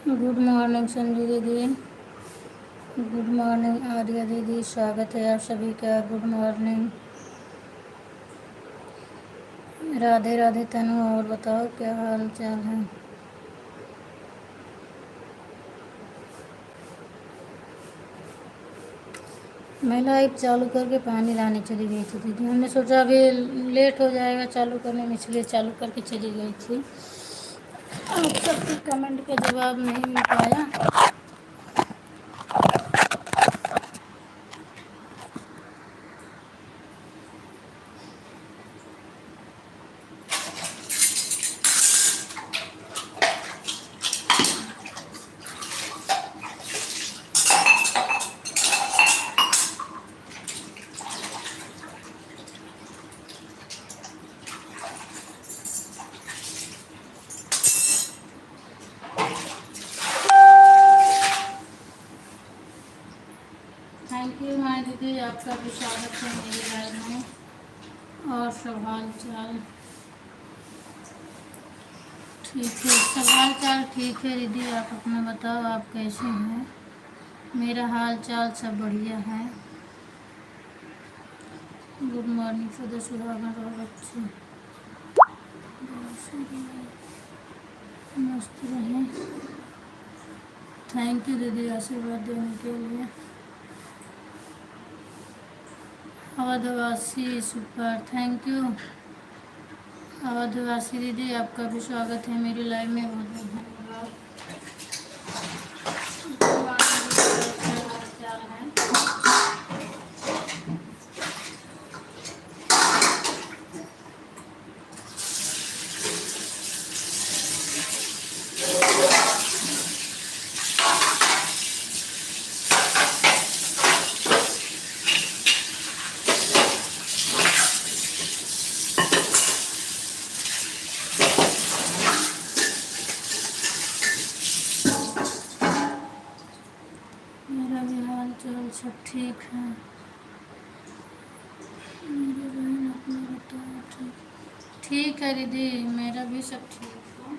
Good morning Sanju दीदी। Good morning Arya दीदी, स्वागत है आप सभी का। Good morning. राधे राधे तनु, और बताओ क्या हाल चाल है। मैं लाइव चालू करके पानी लाने चली गई थी दीदी। हमने सोचा अभी लेट हो जाएगा चालू करने में, इसलिए चालू करके चली गई थी। आप सबके कमेंट का जवाब नहीं मिल पाया। थैंक यू माय दीदी, आपका भी स्वागत है मेरे लाइव में। और सब हाल चाल ठीक है, सब हाल चाल ठीक है दीदी। आप अपना बताओ, आप कैसे हैं। मेरा हाल चाल सब बढ़िया है। गुड मॉर्निंग सदा सुहागन रहो बच्चे, मस्त रहें। थैंक यू दीदी आशीर्वाद देने के लिए। अवधवासी सुपर, थैंक यू अवधवासी दीदी, आपका भी स्वागत है मेरे लाइव में। बहुत बहुत धन्यवाद। मेरा भी हाल चाल सब ठीक है। मेरी बहन अपना बताओ। ठीक ठीक है दीदी, मेरा भी सब ठीक है।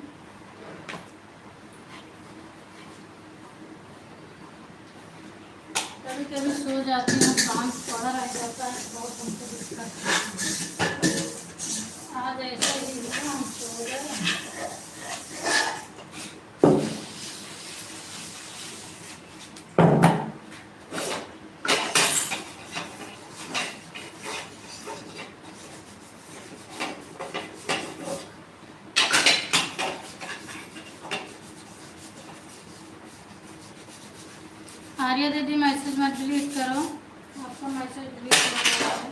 कभी कभी सो जाती हूँ, काम पड़ा रह जाता है, बहुत हमको दिक्कत है। आज ऐसे ही हुआ, हम सो गए। आर्या दीदी मैसेज मत डिलीट करो, आपका मैसेज डिलीट करो।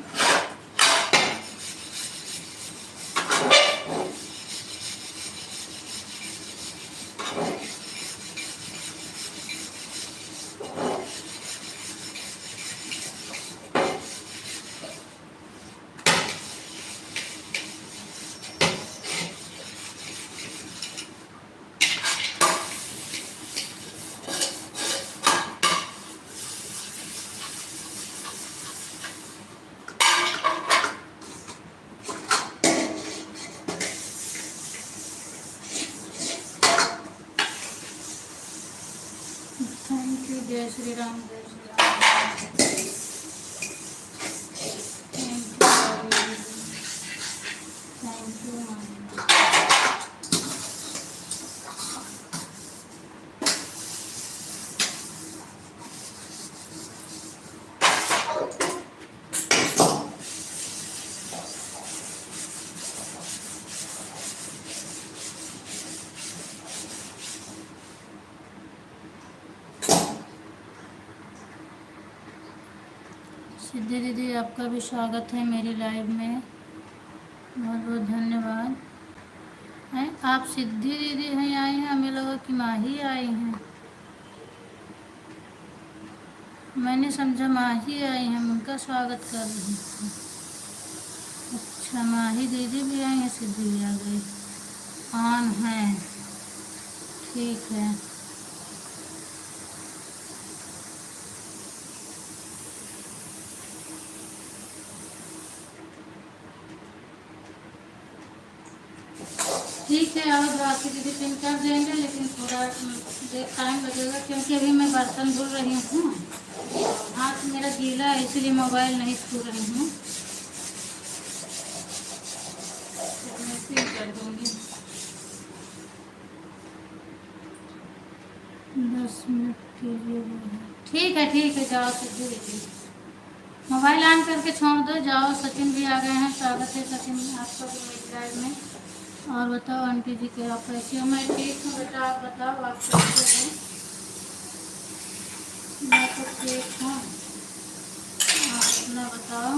थैंक यू, जय श्री राम, जय Shri Ram. Thank you ma'am. Siddhi दीदी, आपका भी स्वागत है मेरी लाइव में। बहुत बहुत धन्यवाद। हैं आप सिद्धि दीदी हैं आई हैं, हमें लगा कि माही आई हैं। मैंने समझा माही आई हैं, उनका स्वागत कर रही थी। अच्छा, माही दीदी भी आई हैं, सिद्धि भी आ गई। ऑन है, ठीक है। ठीक है, और बाकी दीदी पिन कर देंगे, लेकिन थोड़ा टाइम लगेगा क्योंकि अभी मैं बर्तन धुल रही हूँ। हाथ मेरा गीला है इसलिए मोबाइल नहीं छू रही हूँ, तो मैं पिन कर दूँगी। 10 मिनट कीजिए। ठीक है, जाओ सिद्धू दीदी, मोबाइल ऑन करके छोड़ दो, जाओ। सचिन भी आ गए हैं, स्वागत है सचिन आपका भी मेरी लाइव में। और बताओ आंटी जी के आप कैसे हो? मैं ठीक हूँ बेटा, आप बताओ आप कैसे हो? मैं तो ठीक हूँ, आप अपना बताओ।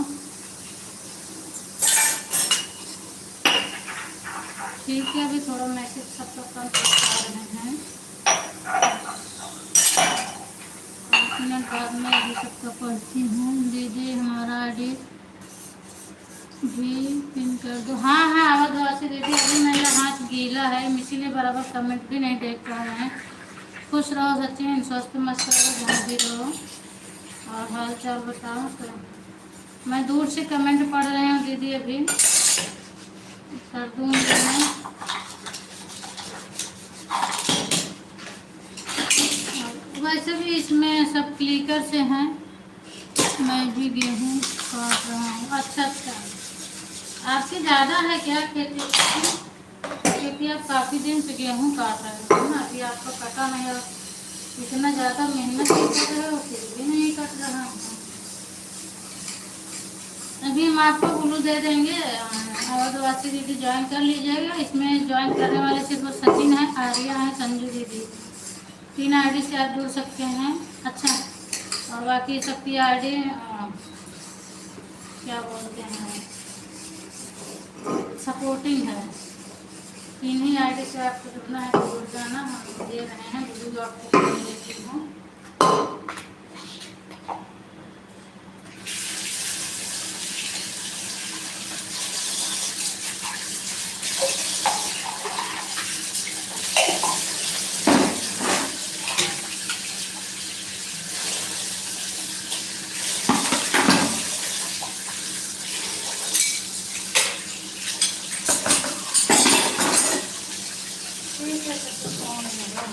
ठीक है, अभी थोड़ा मैसेज सब लोग कम आ रहे हैं, 5 मिनट बाद में अभी सबका पढ़ती हूँ। दीदी हमारा आईडी भी पिन कर दो। हाँ हाँ, आवाज़ वासी दीदी, अभी मेरा हाथ गीला है इसीलिए बराबर कमेंट भी नहीं देख पा रहे हैं। खुश रहो सचिन, स्वस्थ मस्त रहो, जहाँ भी रहो। और हाल चाल बताओ। तो मैं दूर से कमेंट पढ़ रही हूँ दीदी, अभी कर दूँगी मैं। वैसे भी इसमें सब क्लिकर से हैं। मैं भी गेहूँ काट रहा हूँ। अच्छा, आपकी ज़्यादा है क्या खेती? क्योंकि आप काफ़ी दिन से गेहूँ काट रहे हो ना, अभी आपका कटा नहीं है। इतना ज़्यादा मेहनत नहीं कर रहे हो फिर भी नहीं कट रहा है। अभी हम आपको ब्लू दे देंगे, और वासी दीदी ज्वाइन कर लीजिएगा। इसमें ज्वाइन करने वाले सिर्फ सचिन है, आर्या है, संजू दीदी, 3 आईडी से आप जुड़ सकते हैं। अच्छा, और बाकी सबकी आईडी क्या बोलते हैं, सपोर्टिंग है। 3 ही आईडी से आपको जुड़ना है तो जुड़ जाना, हम दे रहे हैं ब्लू, आपको दे देती हूँ। ठीक है, तो कौन होगा?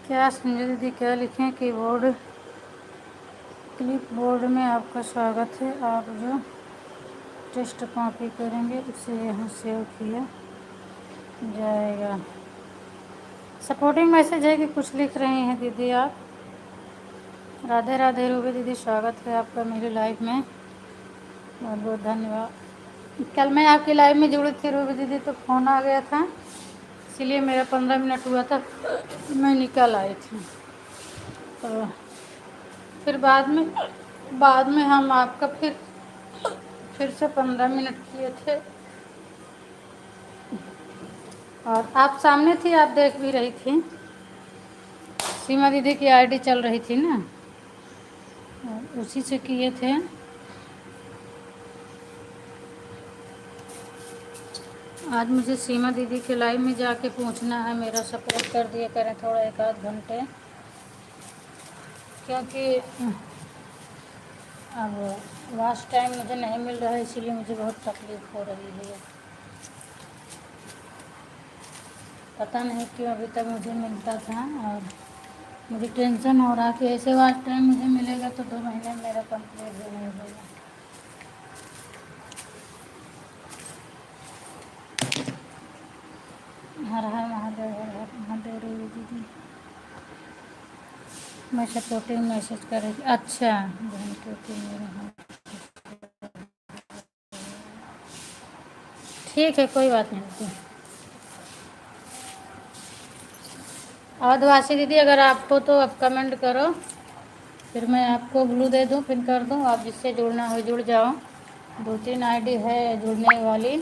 क्या संजय दीदी क्या लिखें? कीबोर्ड क्लिप बोर्ड में आपका स्वागत है। आप जो टेस्ट कॉपी करेंगे उसे यहाँ सेव किया जाएगा। सपोर्टिंग मैसेज है कि कुछ लिख रही हैं दीदी आप? राधे राधे रूबी दीदी, स्वागत है आपका मेरी लाइव में, बहुत बहुत धन्यवाद। कल मैं आपकी लाइव में जुड़ी थी रूबी दीदी, तो फ़ोन आ गया था, इसीलिए मेरा 15 मिनट हुआ था, मैं निकल आई थी। तो फिर बाद में हम आपका फिर से 15 मिनट किए थे। और आप सामने थी, आप देख भी रही थी। सीमा दीदी की आईडी चल रही थी ना, उसी से किए थे। आज मुझे सीमा दीदी के लाइव में जाके पूछना है, मेरा सपोर्ट कर दिया करें थोड़ा 1 आध घंटे, क्योंकि अब लास्ट टाइम मुझे नहीं मिल रहा है, इसीलिए मुझे बहुत तकलीफ़ हो रही है। पता नहीं क्यों अभी तक मुझे मिलता था, और मुझे टेंशन हो रहा कि ऐसे लास्ट टाइम मुझे मिलेगा तो 2 महीने में मेरा कंप्लीट भी नहीं होगा। हर हर महादेव, हर हर महादेव रे दीदी। मैं सपोर्टिव मैसेज कर रही थी। अच्छा बहन, क्योंकि मेरे हाँ, ठीक है, कोई बात नहीं। आदिवासी दीदी, अगर आपको तो आप कमेंट करो, फिर मैं आपको ब्लू दे दूँ, फिर कर दूँ। आप जिससे जुड़ना हो जुड़ जाओ। 2-3 आईडी है जुड़ने वाली,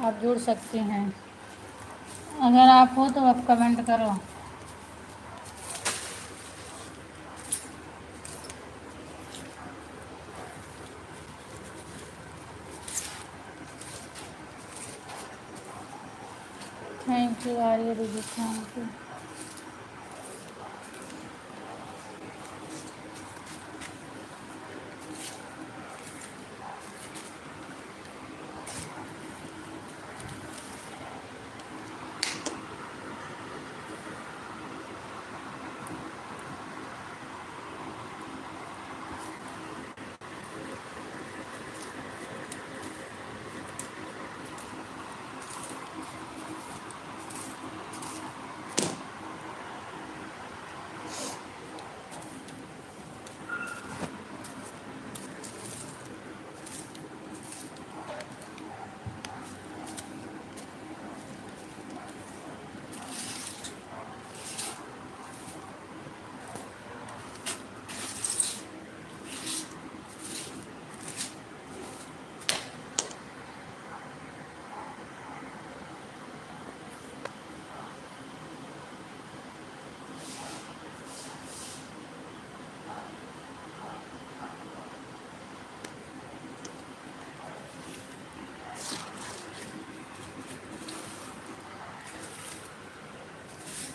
आप जुड़ सकती हैं। अगर आप हो तो आप कमेंट करो। थैंक यू आर्य दीदी, थैंक यू।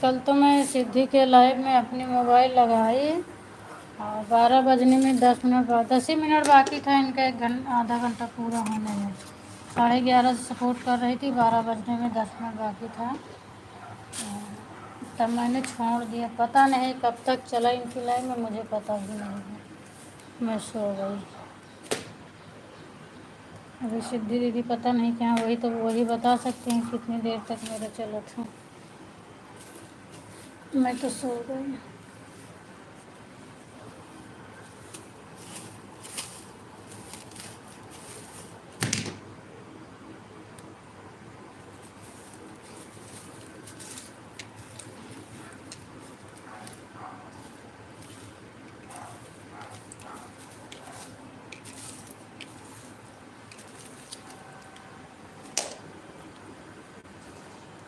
कल तो मैं सिद्धि के लाइव में अपनी मोबाइल लगाई, और 12 बजने में 10 मिनट बाद, 10 ही मिनट बाकी था इनका आधा घंटा पूरा होने में। 11:30 से सपोर्ट कर रही थी, 12 बजने में 10 मिनट बाकी था, तब मैंने छोड़ दिया। पता नहीं कब तक चला इनकी लाइव में, मुझे पता भी नहीं है, मैं सो गई। अभी सिद्धि दीदी पता नहीं क्या, वही तो वही बता सकते हैं कितनी देर तक मेरा चला था। मैं तो सो गई।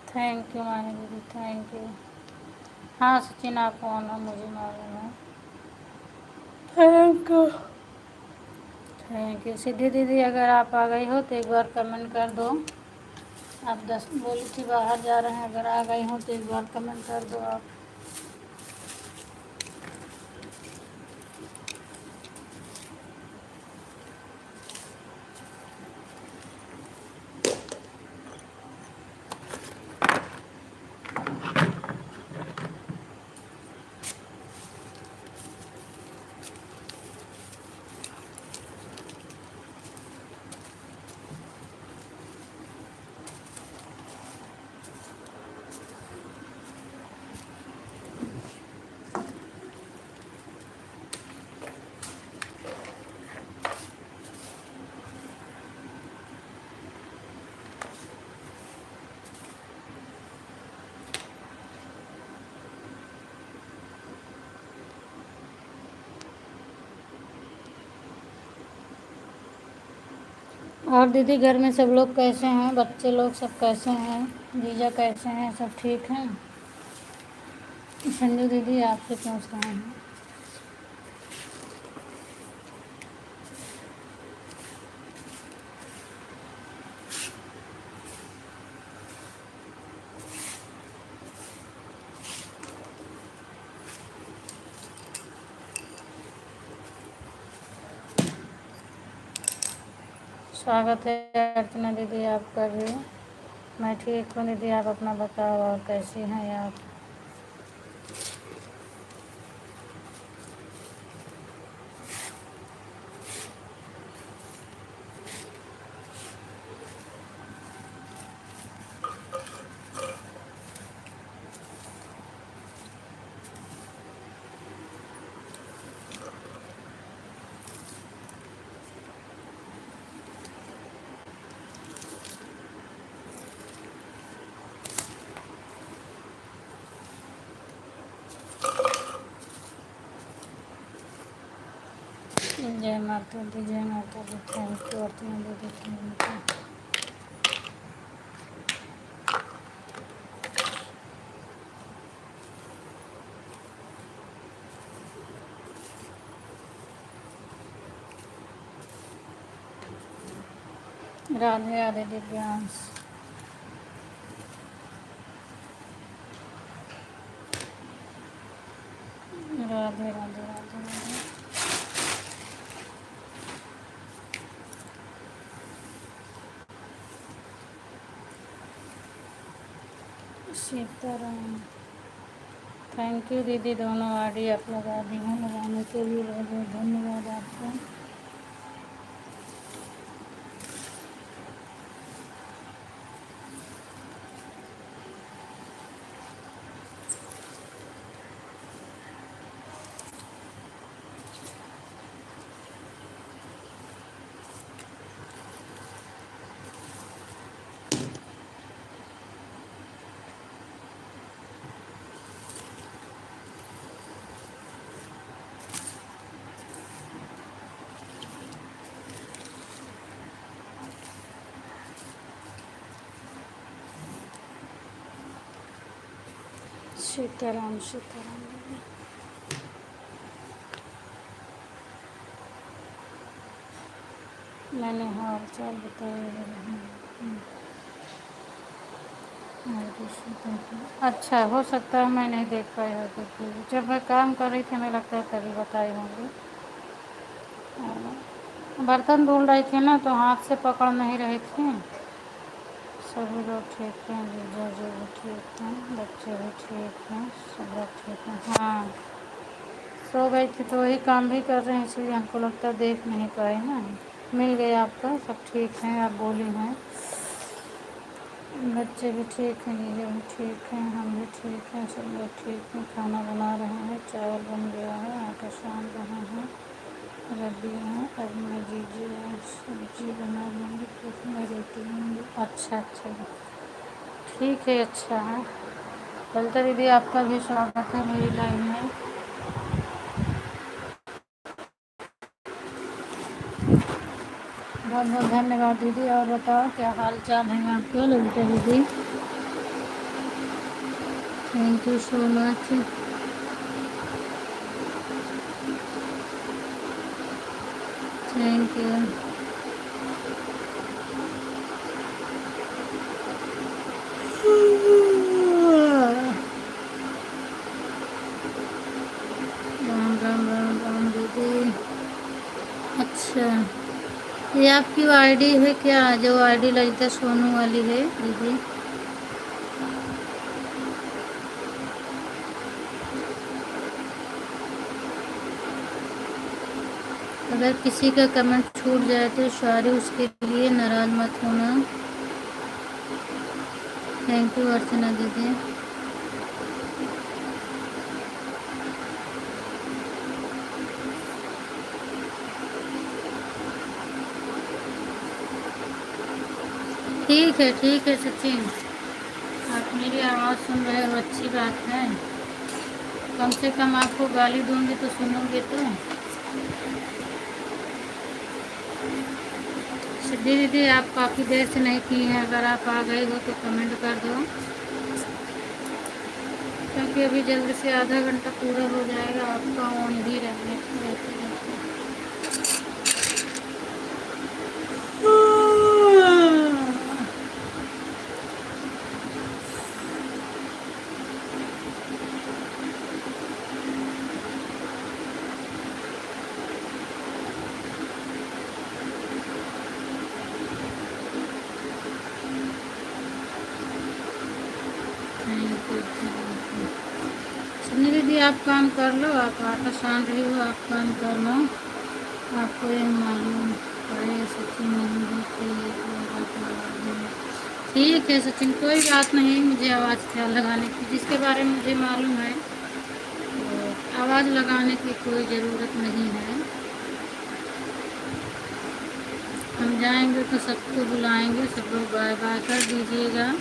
थैंक यू मानी दीदी, थैंक यू। हाँ सचिन, आप कौन हो मुझे मालूम है। Thank you, thank you. Siddhi दीदी, अगर आप आ गई हो तो एक बार कमेंट कर दो। आप 10 बोली थी बाहर जा रहे हैं, अगर आ गई हो तो एक बार कमेंट कर दो आप। और दीदी घर में सब लोग कैसे हैं, बच्चे लोग सब कैसे हैं, जीजा कैसे हैं, सब ठीक हैं? संजू दीदी आपसे पूछ रहे हैं। स्वागत है अर्चना दीदी आपका भी। मैं ठीक हूँ दीदी, आप अपना बताओ और कैसी हैं आप? जय माता दी, जय माता दी। थैंक यू अर्चना दीदी, thank you. Radhe Radhe Divyansh. Radhe Radhe Radhe Radhe. Sitaram. Thank you दीदी, दोनों आईडी आप लगा दी हैं, लगाने के लिए बहुत बहुत धन्यवाद आपका। सीताराम सीताराम दीदी। मैंने हाल चाल बताया। अच्छा, हो सकता है मैं नहीं देख पाई हो, क्योंकि जब मैं काम कर रही थी हमें लगता है तभी बताई होंगी। बर्तन धुल रही थी ना, तो हाथ से पकड़ नहीं रही थी। सभी लोग ठीक हैं, जीजा जी भी ठीक हैं, बच्चे भी ठीक हैं, सब लोग ठीक हैं। हाँ, सो गई थी तो वही काम भी कर रहे हैं, इसलिए हमको लगता है देख नहीं पाए ना। मिल गया आपका, सब ठीक हैं, आप बोली हैं। बच्चे भी ठीक हैं, जीजा भी ठीक हैं, हम भी ठीक हैं, सब लोग ठीक हैं। खाना बना रहे हैं, चावल बन गया है, आटा सान रहे हैं, रद्दी हैं। अब मैं जीजी सब्जी बना लूँगी, फिर मैं रोटी लूँगी। अच्छा अच्छा, ठीक है, अच्छा है। ललिता दीदी आपका भी स्वागत है मेरी लाइन में। बहुत बहुत धन्यवाद दीदी। और बताओ क्या हाल चाल है आपके ललिता दीदी? Thank you so much. Thank you. Ram Ram Ram Ram दीदी। अच्छा, ये आपकी आईडी है क्या, जो आईडी ललिता सोनू वाली है दीदी? अगर किसी का कमेंट छूट जाए तो सॉरी, उसके लिए नाराज मत होना। थैंक यू अर्चना दीदी। ठीक है सचिन, आप मेरी आवाज़ सुन रहे हो, अच्छी बात है। कम से कम आपको गाली दूंगी तो सुनोगे तो। सिद्धि दीदी आप काफ़ी देर से नहीं की हैं, अगर आप आ गए हो तो कमेंट कर दो, क्योंकि अभी जल्दी से आधा घंटा पूरा हो जाएगा आपका ऑन भी रहने रहते रहते। सुनिए दीदी आप काम कर लो, आप आटा सान रही हो, आप काम कर लो, आपको ये मालूम पड़े सचिन नहीं ठीक है सचिन, कोई बात नहीं, मुझे आवाज़ ख्याल लगाने की, जिसके बारे में मुझे मालूम है तो आवाज़ लगाने की कोई ज़रूरत नहीं है। हम जाएंगे तो सबको बुलाएंगे, सब लोग बाय बाय कर दीजिएगा।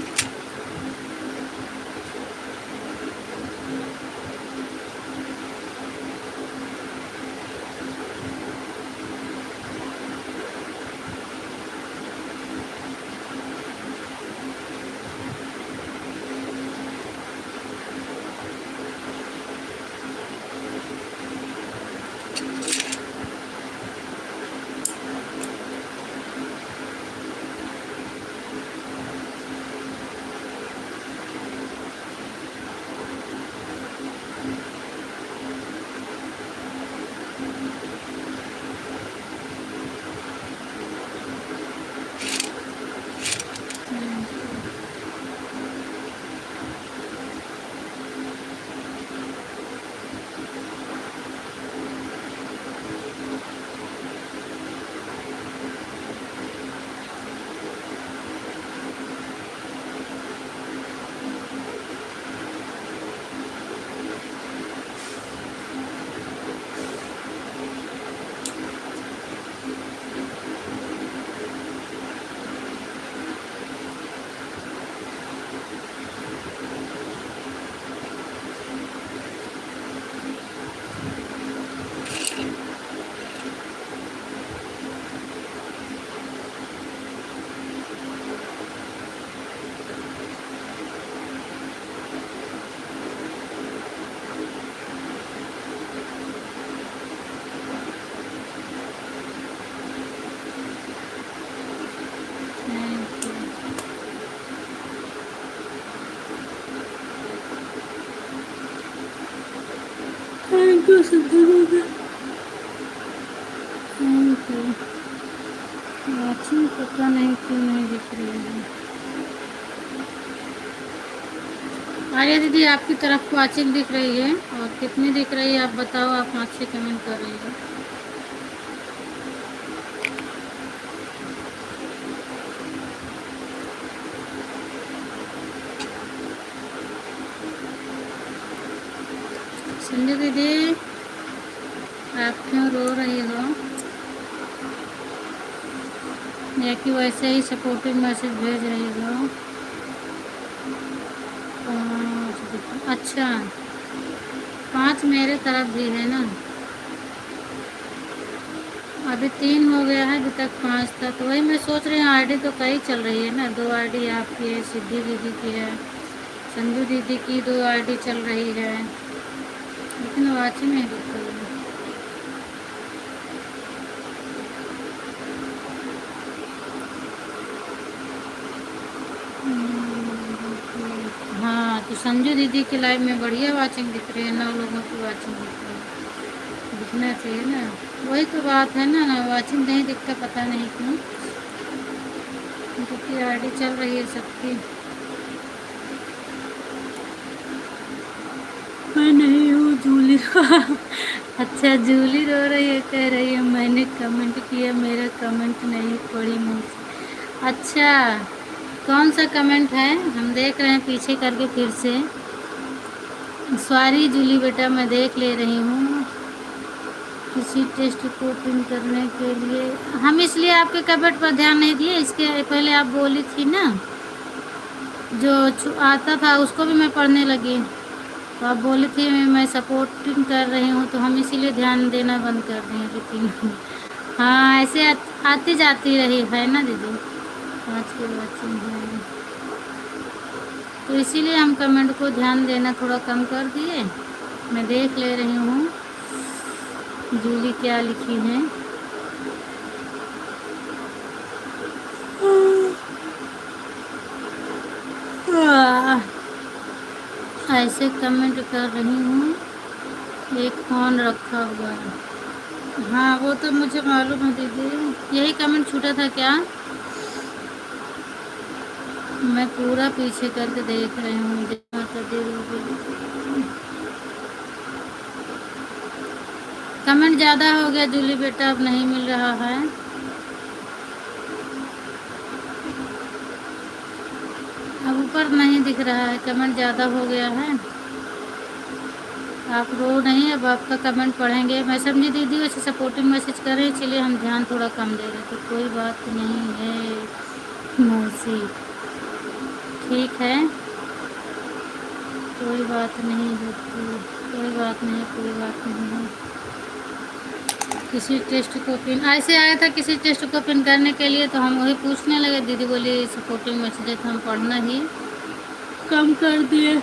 थैंक यू सिद्धि दीदी, थैंक यू। वाचिंग पता नहीं क्यों नहीं दिख रही है। आर्या दीदी आपकी तरफ वाचिंग दिख रही है, और कितनी दिख रही है आप बताओ, आप हाथ से कमेंट कर रही हो। संजय दीदी आप क्यों रो रही हो, या कि वैसे ही सपोर्टिव मैसेज भेज रही हो। अच्छा 5 मेरे तरफ भी है ना, अभी 3 हो गया है, अभी तक 5 था, तो वही मैं सोच रही हूँ आईडी तो कई चल रही है ना, 2 आईडी आपकी है, सिद्धि दीदी की है, संजू दीदी की 2 आईडी चल रही है, लेकिन वाचिंग नहीं दिख रही है। हाँ तो संजू दीदी की लाइव में बढ़िया वाचिंग दिख रही है, 9 लोगों की वाचिंग दिख रही है, दिखना चाहिए ना, वही तो बात है ना, वाचिंग नहीं दिखता पता नहीं क्यों, क्योंकि आईडी चल रही है सबकी। मैं नहीं हूँ जूली अच्छा जूली रो रही है, कह रही है मैंने कमेंट किया, मेरा कमेंट नहीं पढ़ी मुझ। अच्छा कौन सा कमेंट है, हम देख रहे हैं पीछे करके फिर से। सॉरी जूली बेटा, मैं देख ले रही हूँ। किसी टेस्ट को पिन करने के लिए हम इसलिए आपके कमेंट पर ध्यान नहीं दिए, इसके पहले आप बोली थी ना, जो आता था उसको भी मैं पढ़ने लगी, तो आप बोली थी मैं सपोर्टिंग कर रही हूँ, तो हम इसीलिए ध्यान देना बंद कर दिए, लेकिन हाँ ऐसे आती जाती रही है ना दीदी, 5 के वॉचिंग है, तो इसीलिए हम कमेंट को ध्यान देना थोड़ा कम कर दिए। मैं देख ले रही हूँ जूली क्या लिखी है। ऐसे कमेंट कर रही हूँ, एक फ़ोन रखा हुआ है। हाँ वो तो मुझे मालूम है दीदी, यही कमेंट छूटा था क्या? मैं पूरा पीछे करके देख रही हूँ। जय माता दी रूबी। कमेंट ज़्यादा हो गया जूली बेटा, अब नहीं मिल रहा है। अब ऊपर नहीं दिख रहा है, कमेंट ज़्यादा हो गया है। आप रो नहीं, अब आपका कमेंट पढ़ेंगे। मैं समझी दीदी वैसे सपोर्टिंग मैसेज कर रहे, इसलिए हम ध्यान थोड़ा कम दे रहे, तो कोई बात नहीं है मौसी, ठीक है, कोई बात नहीं होती, कोई बात नहीं, कोई बात नहीं है। किसी टेस्ट को पिन ऐसे आया था, किसी टेस्ट को पिन करने के लिए, तो हम वही पूछने लगे, दीदी बोली सपोर्टिंग मैसेज तो हम पढ़ना ही कम कर दिए।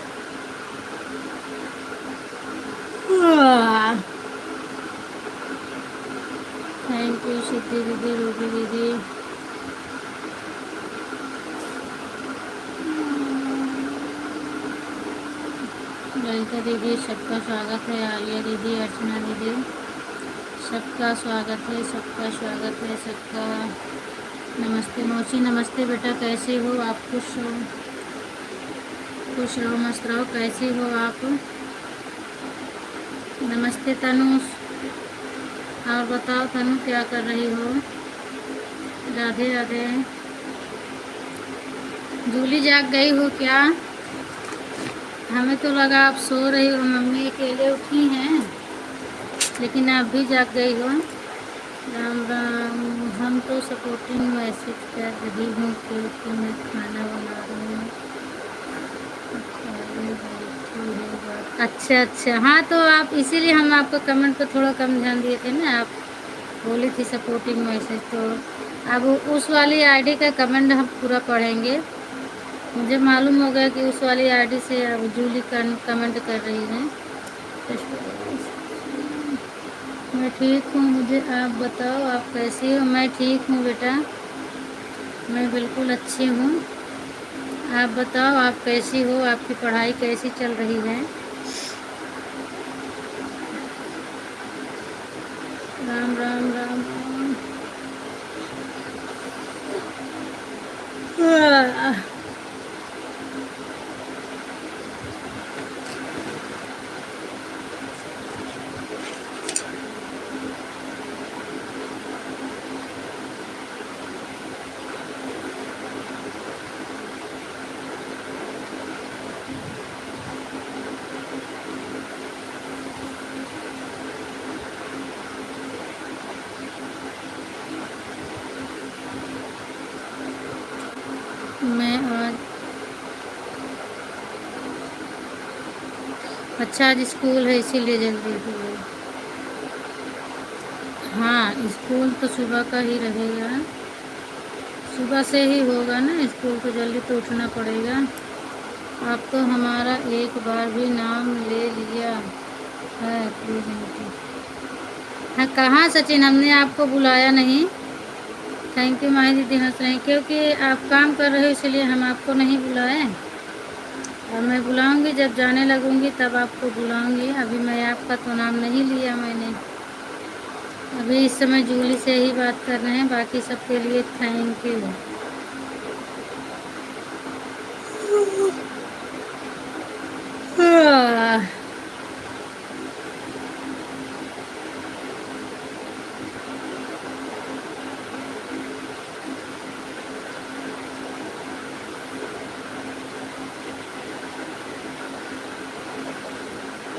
थैंक यू सिद्धि दीदी, रूबी दीदी। ललिता दीदी सबका स्वागत है, आलिया दीदी, अर्चना दीदी सबका स्वागत है, सबका स्वागत है, सबका नमस्ते। मौसी नमस्ते बेटा, कैसे हो आप? खुश रहो मस्त रहो, कैसी हो आप? नमस्ते तनुष, और बताओ तनु क्या कर रही हो? राधे राधे। जूली जाग गई हो क्या? हमें तो लगा आप सो रही हो, मम्मी अकेले उठी हैं, लेकिन आप भी जाग गई हो। राम राम। हम तो सपोर्टिंग मैसेज कर रही हूँ क्योंकि मैं खाना बना रही हूँ। अच्छा अच्छा, हाँ तो आप इसीलिए हम आपको कमेंट पर थोड़ा कम ध्यान दिए थे ना, आप बोली थी सपोर्टिंग मैसेज, तो अब उस वाली आईडी का कमेंट हम पूरा पढ़ेंगे। मुझे मालूम हो गया कि उस वाली आईडी से अब जूली कमेंट कर रही है। मैं ठीक हूँ, मुझे आप बताओ आप कैसी हो? मैं ठीक हूँ बेटा, मैं बिल्कुल अच्छी हूँ। आप बताओ आप कैसी हो, आपकी पढ़ाई कैसी चल रही है? राम राम राम राम। मैं आज अच्छा, आज स्कूल है इसीलिए जल्दी हुई। हाँ स्कूल तो सुबह का ही रहेगा, सुबह से ही होगा ना स्कूल, तो जल्दी तो उठना पड़ेगा। आप तो हमारा एक बार भी नाम ले लिया है प्लीज़ मुझे। हाँ कहाँ सचिन, हमने आपको बुलाया नहीं। थैंक यू माही दीदी हंस रहे हैं, क्योंकि आप काम कर रहे हो इसलिए हम आपको नहीं बुलाए, और मैं बुलाऊंगी जब जाने लगूंगी तब आपको बुलाऊंगी। अभी मैं आपका तो नाम नहीं लिया मैंने, अभी इस समय जूली से ही बात कर रहे हैं। बाकी सबके लिए थैंक यू।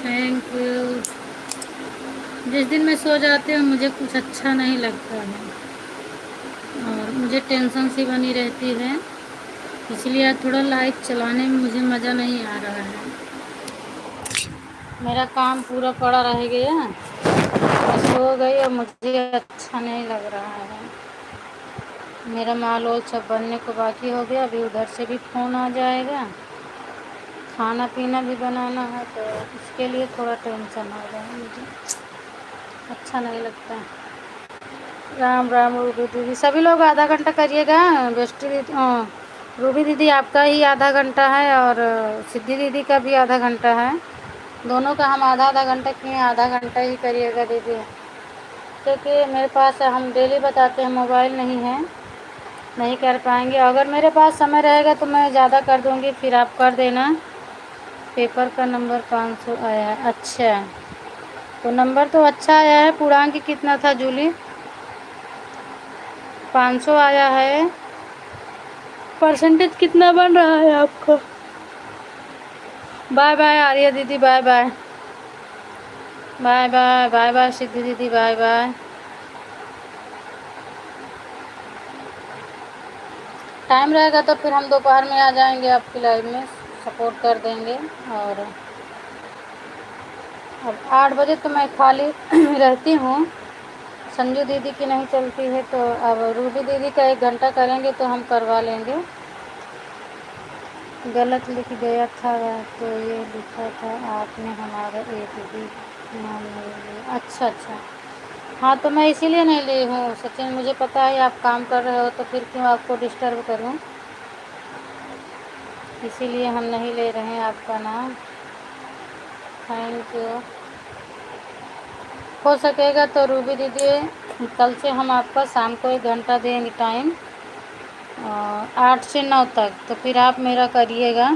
Thank you. जिस दिन मैं सो जाती हूँ मुझे कुछ अच्छा नहीं लगता है, और मुझे टेंशन सी बनी रहती है, इसलिए आज थोड़ा लाइट चलाने में मुझे मज़ा नहीं आ रहा है। मेरा काम पूरा पड़ा रह गया, सो गई और मुझे अच्छा नहीं लग रहा है। मेरा माल और सब बनने को बाकी हो गया, अभी उधर से भी फ़ोन आ जाएगा, खाना पीना भी बनाना है, तो इसके लिए थोड़ा टेंशन हो रहा है मुझे, अच्छा नहीं लगता है। राम राम रूबी दीदी, सभी लोग आधा घंटा करिएगा। बेस्टी दीदी, रूबी दीदी आपका ही आधा घंटा है और सिद्धि दीदी का भी आधा घंटा है, दोनों का हम आधा आधा घंटा किए, आधा घंटा ही करिएगा दीदी, क्योंकि मेरे पास हम डेली बताते हैं मोबाइल नहीं है, नहीं कर पाएंगे। अगर मेरे पास समय रहेगा तो मैं ज़्यादा कर दूँगी, फिर आप कर देना। पेपर का नंबर 500 आया है, अच्छा, तो नंबर तो अच्छा आया है। पूर्णांक कितना था जूली? 500 आया है। परसेंटेज कितना बन रहा है आपका? बाय बाय आर्या दीदी, bye bye, bye bye, bye bye Siddhi दीदी, बाय बाय। टाइम रहेगा तो फिर हम दोपहर में आ जाएंगे आपकी लाइव में, सपोर्ट कर देंगे। और अब 8 बजे तो मैं खाली रहती हूँ, संजू दीदी की नहीं चलती है, तो अब रूबी दीदी का 1 घंटा करेंगे तो हम करवा लेंगे। गलत लिख गया था वह, तो ये लिखा था आपने हमारा एक भी नाम नहीं लिया। अच्छा अच्छा, हाँ तो मैं इसीलिए नहीं ली हूँ सचिन, मुझे पता है आप काम कर रहे हो, तो फिर क्यों आपको डिस्टर्ब करूँ, इसीलिए हम नहीं ले रहे हैं आपका नाम। Thank you. हो सकेगा तो रूबी दीदी कल से हम आपका शाम को 1 घंटा देंगे टाइम, 8 से 9 तक, तो फिर आप मेरा करिएगा।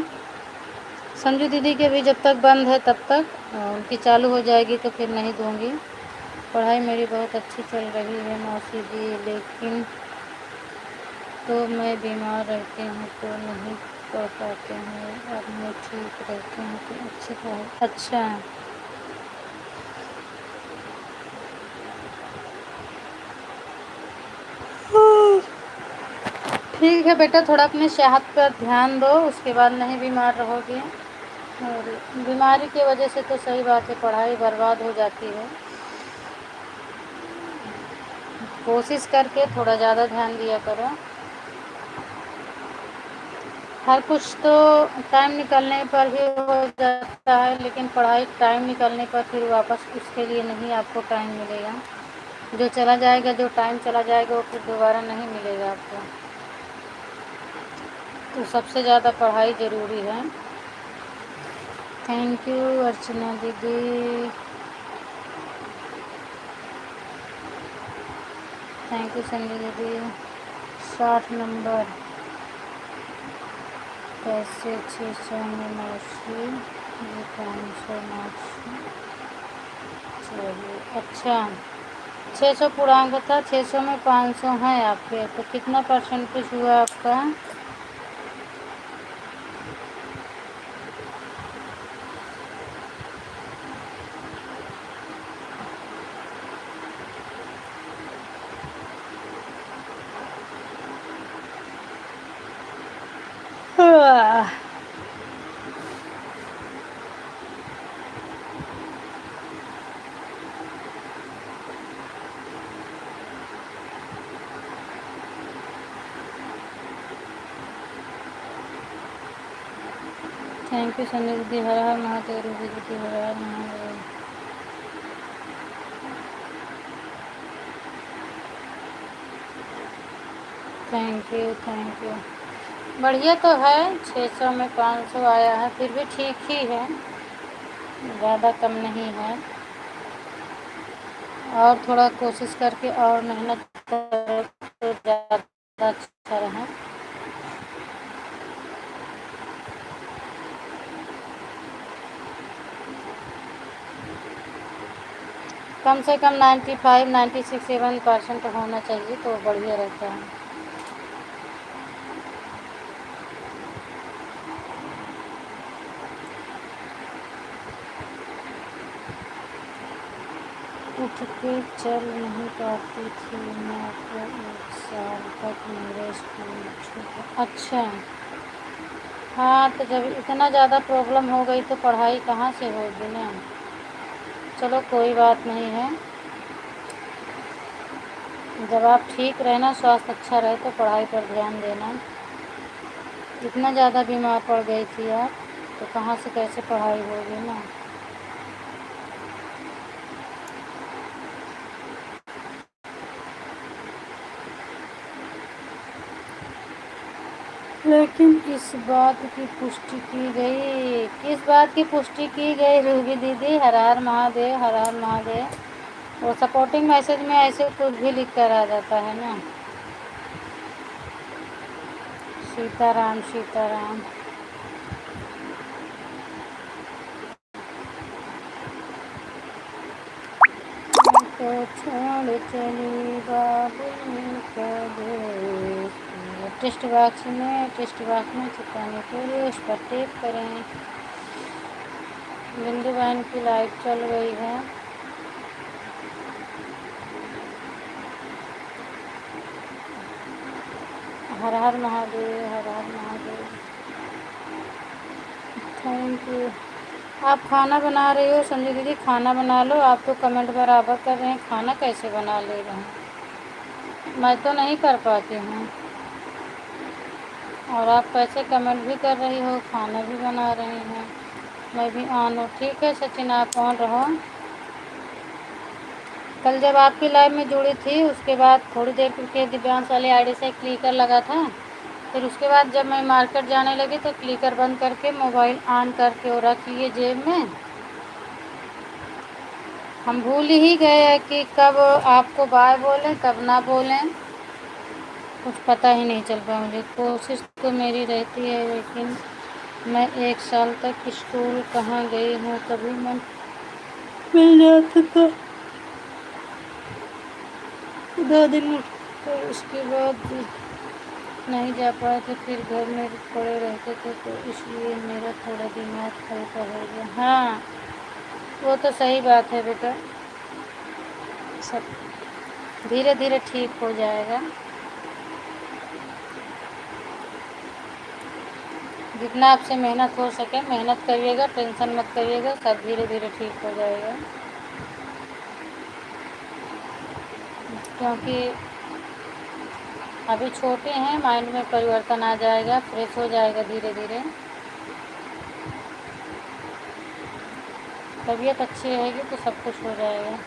संजू दीदी के भी जब तक बंद है तब तक, उनकी चालू हो जाएगी तो फिर नहीं दूँगी। पढ़ाई मेरी बहुत अच्छी चल रही है मौसी जी, लेकिन तो मैं बीमार रहती हूँ तो नहीं पढ़ पाते हैं, अब मैं ठीक रहती हूँ तो अच्छी पढ़ाई। अच्छा, ठीक है बेटा, थोड़ा अपनी सेहत पर ध्यान दो, उसके बाद नहीं बीमार रहोगे। और बीमारी की वजह से तो सही बात है पढ़ाई बर्बाद हो जाती है। कोशिश करके थोड़ा ज़्यादा ध्यान दिया करो। हर कुछ तो टाइम निकलने पर ही हो जाता है, लेकिन पढ़ाई टाइम निकलने पर फिर वापस उसके लिए नहीं आपको टाइम मिलेगा। जो चला जाएगा, जो टाइम चला जाएगा वो फिर दोबारा नहीं मिलेगा आपको, तो सबसे ज़्यादा पढ़ाई ज़रूरी है। थैंक यू अर्चना दीदी, थैंक यू संजय दीदी। 60 नंबर कैसे 600 में मौसी, ये 500 मौसी चाहिए। अच्छा, 600 पूर्णांक था, 600 में 500 हैं आपके, तो कितना परसेंटेज हुआ आपका? थैंक यू संजय दीदी, हर हर महादेव, रूबी दीदी हर हर Mahadev. Thank you thank you. बढ़िया तो है, 600 में 500 आया है, फिर भी ठीक ही है, ज़्यादा कम नहीं है। और थोड़ा कोशिश करके और मेहनत करो तो ज़्यादा अच्छा रहे। कम से कम 95 96 7% होना चाहिए तो बढ़िया रहता है। उठ के चल नहीं पाती थी मैं, तो 1 साल तक मेरा स्कूल छूटा। अच्छा, हाँ तो जब इतना ज़्यादा प्रॉब्लम हो गई तो पढ़ाई कहाँ से होगी ना। चलो कोई बात नहीं है, जब आप ठीक रहे ना, स्वास्थ्य अच्छा रहे तो पढ़ाई पर ध्यान देना। इतना ज़्यादा बीमार पड़ गई थी आप, तो कहाँ से कैसे पढ़ाई होगी ना। लेकिन इस बात की पुष्टि की गई, किस बात की पुष्टि की गई रूबी दीदी? हर हर महादेव, हर हर महादेव। और सपोर्टिंग मैसेज में ऐसे कुछ भी लिख कर आ जाता है ना। सीताराम सीताराम। तो छोड़ चली बाबुल का देश। टेस्ट बॉक्स में चिपकाने के लिए उस पर टेप करें। बिंदु बहन की लाइट चल गई है। हर हर महादेव, हर हर महादेव। Thank you. आप खाना बना रही हो संजय दीदी, खाना बना लो। आप तो कमेंट बराबर कर रहे हैं, खाना कैसे बना ले रहे हैं? मैं तो नहीं कर पाती हूँ। और आप कैसे कमेंट भी कर रही हो, खाना भी बना रही हैं। मैं भी ऑन हूँ। ठीक है सचिन, आप ऑन रहो। कल जब आपकी लाइव में जुड़ी थी, उसके बाद थोड़ी देर के दिव्यांश वाली आईडी से क्लिकर लगा था। फिर उसके बाद जब मैं मार्केट जाने लगी तो क्लिकर बंद करके मोबाइल ऑन करके और रख लिए जेब में। हम भूल ही गए कि कब आपको बाय बोलें कब ना बोलें, कुछ पता ही नहीं चल पाया मुझे। कोशिश तो मेरी रहती है, लेकिन मैं 1 साल तक स्कूल कहाँ गई हूँ, कभी मन मिल जाता था 2 दिन, तो उसके बाद नहीं जा पाए थे। फिर घर में पड़े रहते थे, तो इसलिए मेरा थोड़ा दिमाग हल्का हो गया। हाँ, वो तो सही बात है बेटा, सब धीरे धीरे ठीक हो जाएगा। जितना आपसे मेहनत हो सके मेहनत करिएगा, टेंशन मत करिएगा, सब धीरे धीरे ठीक हो जाएगा। क्योंकि अभी छोटे हैं, माइंड में परिवर्तन आ जाएगा, फ्रेश हो जाएगा धीरे धीरे। तबीयत अच्छी रहेगी तो सब कुछ हो जाएगा।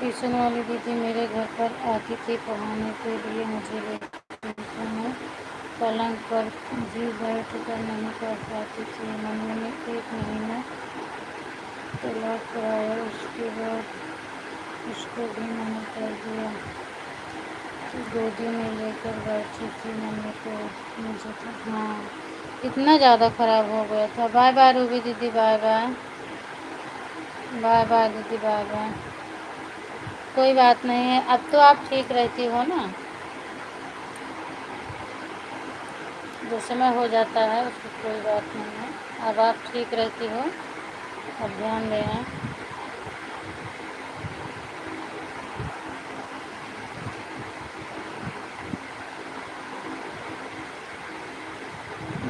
ट्यूशन वाली दीदी मेरे घर पर आती थी पढ़ाने के लिए मुझे, लेकिन मैं पलंग पर भी बैठ कर नहीं पढ़ पाती थी। मम्मी ने 1 महीना तलाक कराया, उसके बाद उसको भी मना कर दिया। तो गोदी में लेकर बैठी थी मम्मी को, मुझे तो हाँ इतना ज़्यादा ख़राब हो गया था। बाय बाय रूबी दीदी, बाय बाय, बाय बाय दीदी, बाय बाय। कोई बात नहीं है, अब तो आप ठीक रहती हो ना। जो समय हो जाता है उसकी कोई बात नहीं है। अब आप ठीक रहती हो, अब ध्यान देना।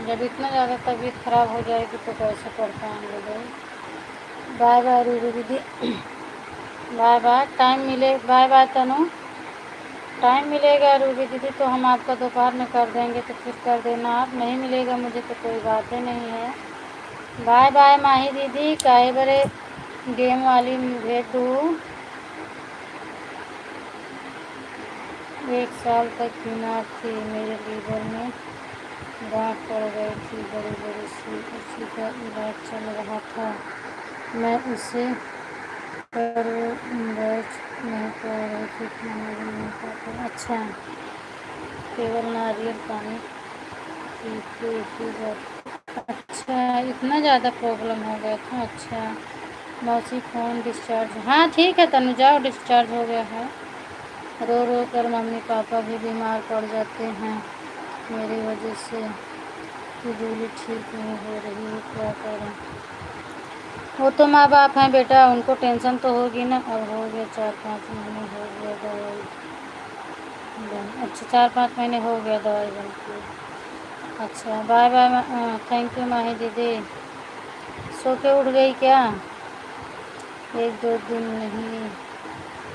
जब इतना ज़्यादा तबीयत ख़राब हो जाएगी तो कैसे पढ़ पाएंगे लोग। बाय बाय रूबी दीदी, बाय बाय। टाइम मिले, बाय बाय तनु। टाइम मिलेगा रूबी दीदी तो हम आपका दोपहर में कर देंगे, तो फिर कर देना आप। नहीं मिलेगा मुझे तो कोई बात ही नहीं है, बाय बाय माही दीदी, काहे बरे गेम वाली भेज दूँ। 1 साल तक बीमार थी, मेरे लीवर में गांठ पड़ गई थी बड़ी बड़ी सी, उसी का इलाज चल रहा था। मैं उसे पर बैच नहीं पा रही थी, खाना भी नहीं पाता। अच्छा, केवल नारियल पानी पीते ही जाती। अच्छा, इतना ज़्यादा प्रॉब्लम हो गया था। अच्छा मौसी फ़ोन डिस्चार्ज, हाँ ठीक है तनु, जाओ डिस्चार्ज हो गया है। रो रो कर मम्मी पापा भी बीमार पड़ जाते हैं मेरी वजह से। फिजूली ठीक नहीं हो रही है, क्या करें। वो तो माँ बाप हैं बेटा, उनको टेंशन तो होगी ना। अब हो गया 4-5 महीने हो गया दवाई अच्छा 4-5 महीने हो गया दवाई बनती है। अच्छा bye bye, thank you Mahi दीदी। सो के उठ गई क्या? 1-2 दिन नहीं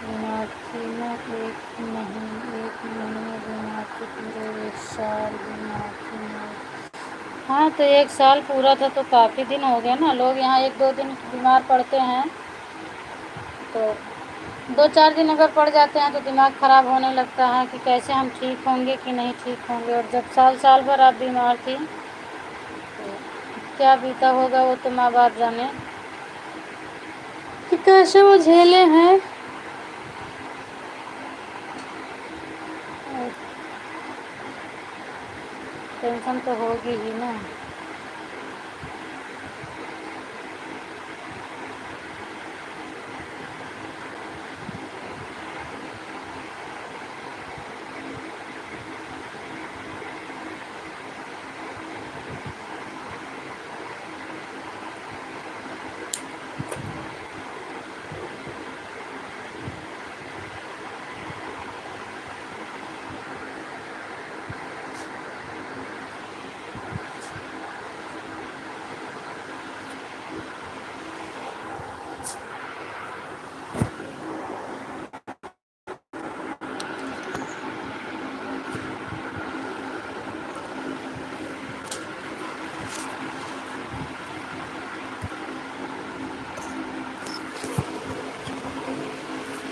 बीमार थी ना, 1 महीने बीमार थी, पूरे 1 साल बीमार थी ना। हाँ तो 1 साल पूरा था तो काफ़ी दिन हो गया ना। लोग यहाँ 1-2 दिन बीमार पड़ते हैं तो 2-4 दिन अगर पड़ जाते हैं तो दिमाग ख़राब होने लगता है कि कैसे हम ठीक होंगे कि नहीं ठीक होंगे। और जब साल साल भर आप बीमार थी तो क्या बीता होगा वो तो माँ बाप जाने कि कैसे वो झेले हैं। टेंशन तो होगी ही ना।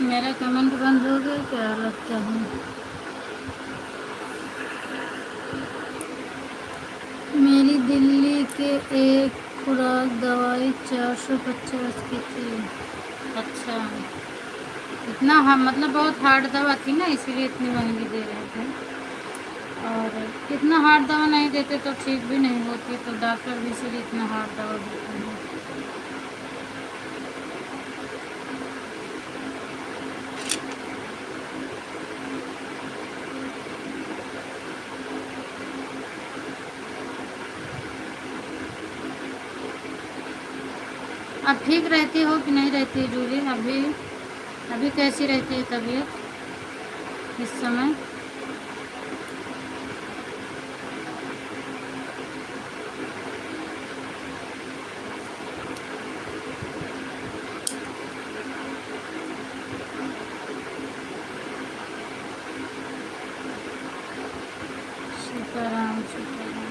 मेरा कमेंट बंद हो गया क्या लगता है। मेरी दिल्ली के एक खुराक दवाई 450 की थी। अच्छा इतना, हम मतलब बहुत हार्ड दवा थी ना इसीलिए इतनी महंगी दे रहे थे। और इतना हार्ड दवा नहीं देते तो ठीक भी नहीं होती, तो डॉक्टर भी इसीलिए इतना हार्ड दवा देते हैं। अब ठीक रहती हो कि नहीं रहती है जूली? अभी कैसी रहती है तबीयत इस समय? सीताराम सीताराम।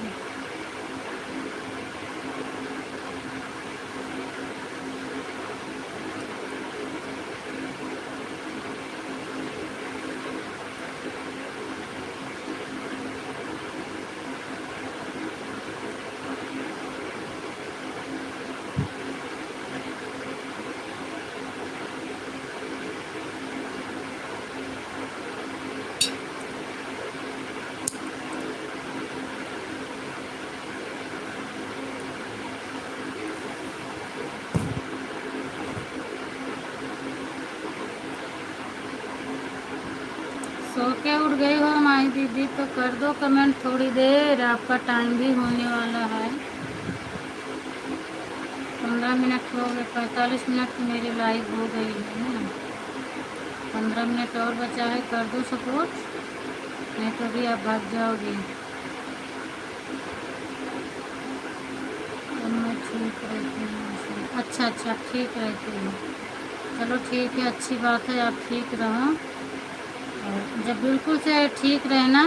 सो के उठ गई हो माही दीदी तो कर दो कमेंट थोड़ी देर, आपका टाइम भी होने वाला है। 15 मिनट हो गए, 45 मिनट तो मेरी लाइव हो गई है ना। 15 मिनट और बचा है, कर दो सपोर्ट, नहीं तो भी आप भाग जाओगी। तो मैं ठीक रहती हूँ। अच्छा अच्छा ठीक रहती हूँ, चलो ठीक है, अच्छी बात है, आप ठीक रहो। और जब बिल्कुल से ठीक रहना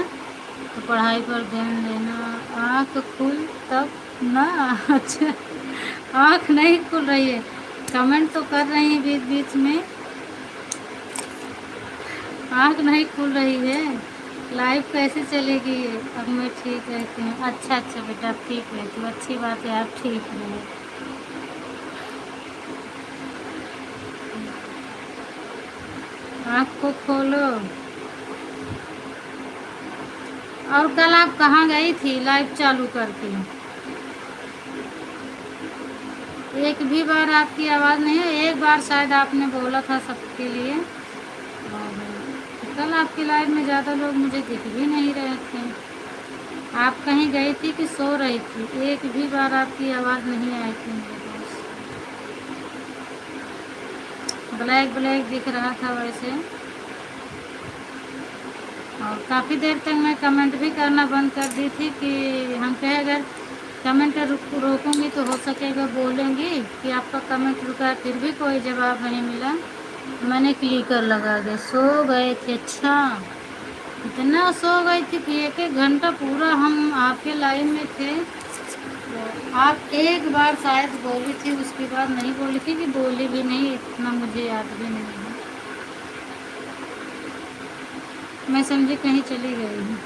तो पढ़ाई पर ध्यान देना। आँख खुल तब ना। अच्छा आँख नहीं खुल रही है, कमेंट तो कर रही हैं बीच बीच में, आँख नहीं खुल रही है। लाइव कैसे चलेगी? अब मैं ठीक रहती हूँ। अच्छा अच्छा बेटा, आप ठीक रहती हो, अच्छी बात है, आप ठीक रहे। आँख को खोलो। और कल आप कहाँ गई थी लाइव चालू करके? एक भी बार आपकी आवाज़ नहीं है। एक बार शायद आपने बोला था सबके लिए, और कल आपकी लाइव में ज़्यादा लोग मुझे दिख भी नहीं रहे थे। आप कहीं गई थी कि सो रही थी? एक भी बार आपकी आवाज़ नहीं आई थी मेरे पास। ब्लैक ब्लैक दिख रहा था वैसे। और काफ़ी देर तक मैं कमेंट भी करना बंद कर दी थी कि हम कहे अगर कमेंट रोकूंगी तो हो सकेगा बोलेंगी कि आपका कमेंट रुका, फिर भी कोई जवाब नहीं मिला। मैंने क्लिकर लगा दिया। सो गए थे? अच्छा, इतना सो गई थी कि एक एक घंटा पूरा हम आपके लाइन में थे। तो आप एक बार शायद बोली थी, उसके बाद नहीं बोली थी कि बोली भी नहीं, इतना मुझे याद भी नहीं है। मैं समझी कहीं चली गई हूँ।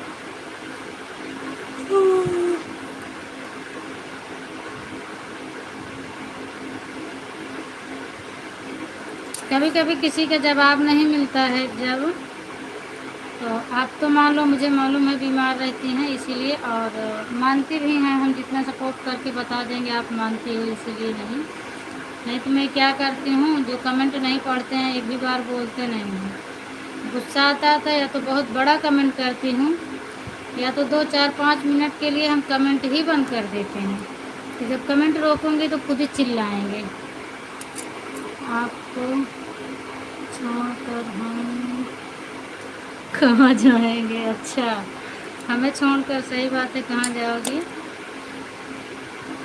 कभी कभी किसी का जवाब नहीं मिलता है जब, तो आप तो मान लो, मुझे मालूम है बीमार रहती हैं इसीलिए, और मानती भी हैं, हम जितना सपोर्ट करके बता देंगे आप मानती हो, इसीलिए नहीं। नहीं तो मैं क्या करती हूँ, जो कमेंट नहीं पढ़ते हैं एक भी बार बोलते नहीं हैं, गुस्सा आता है या तो बहुत बड़ा कमेंट करती हूँ, या तो 2 4 5 मिनट के लिए हम कमेंट ही बंद कर देते हैं। तो जब कमेंट रोकूंगी तो खुद ही चिल्लाएंगे, आपको छोड़कर हम कहाँ जाएंगे? अच्छा, हमें छोड़कर, सही बात है, कहाँ जाओगी?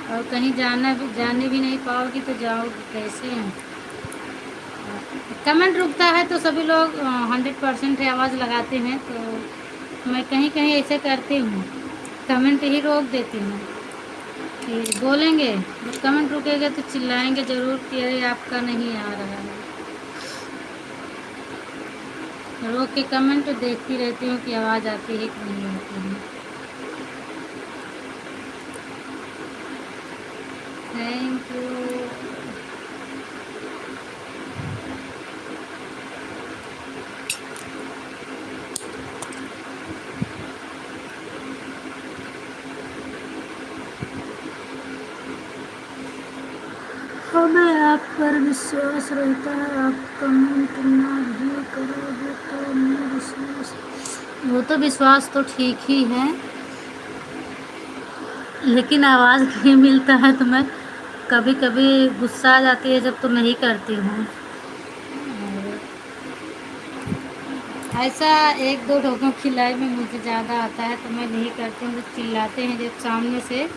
और कहीं जाने भी नहीं पाओगी तो जाओगी कैसे? कमेंट रुकता है तो सभी लोग 100% है आवाज़ लगाते हैं, तो मैं कहीं कहीं ऐसे करती हूँ, कमेंट ही रोक देती हूँ कि बोलेंगे, जब कमेंट रुकेगा तो चिल्लाएंगे ज़रूर कि अरे आपका नहीं आ रहा है। रोक के कमेंट तो देखती रहती हूँ कि आवाज़ आती है कि नहीं आती है। Thank you. हमें आप पर विश्वास रहता है, आप कमेंट ना भी करोगे तो मैं विश्वास, वो तो विश्वास तो ठीक ही है, लेकिन आवाज़ नहीं मिलता है तो मैं कभी कभी गुस्सा आ जाती है जब, तो नहीं करती हूँ। ऐसा 1 2 लोगों की लाइव में मुझे ज़्यादा आता है तो मैं नहीं करती हूँ, जब चिल्लाते हैं जब सामने से,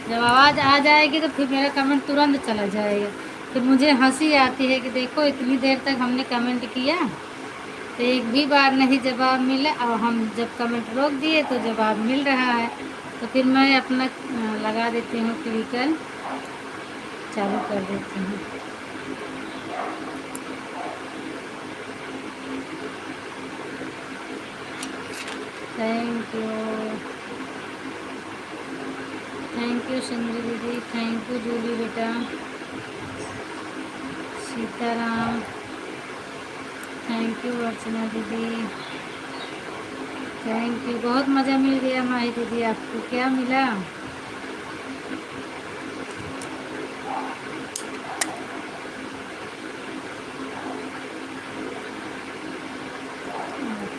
जब आवाज़ आ जाएगी तो फिर मेरा कमेंट तुरंत चला जाएगा। फिर मुझे हंसी आती है कि देखो इतनी देर तक हमने कमेंट किया तो एक भी बार नहीं जवाब मिला, और हम जब कमेंट रोक दिए तो जवाब मिल रहा है, तो फिर मैं अपना लगा देती हूँ, क्लिकर चालू कर देती हूँ। Thank you, thank you Sanju दीदी, थैंक यू जूली बेटा, सीताराम, थैंक यू अर्चना दीदी, थैंक यू। बहुत मज़ा मिल गया माही दीदी, आपको क्या मिला?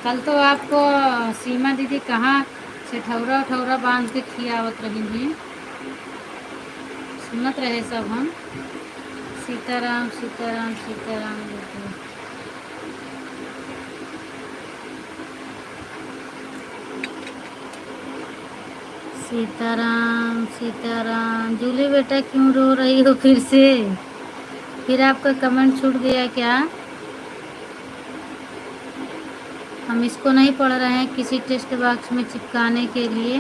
कल तो आपको सीमा दीदी कहाँ से ठौरा ठौरा बांध के खियावत रही हैं, सुनत रहे सब हम। सीताराम सीताराम सीताराम दीदी, सीताराम सीताराम। जूली बेटा क्यों रो रही हो फिर से? फिर आपका कमेंट छूट गया क्या? हम इसको नहीं पढ़ रहे हैं किसी टेक्स्ट बॉक्स में चिपकाने के लिए।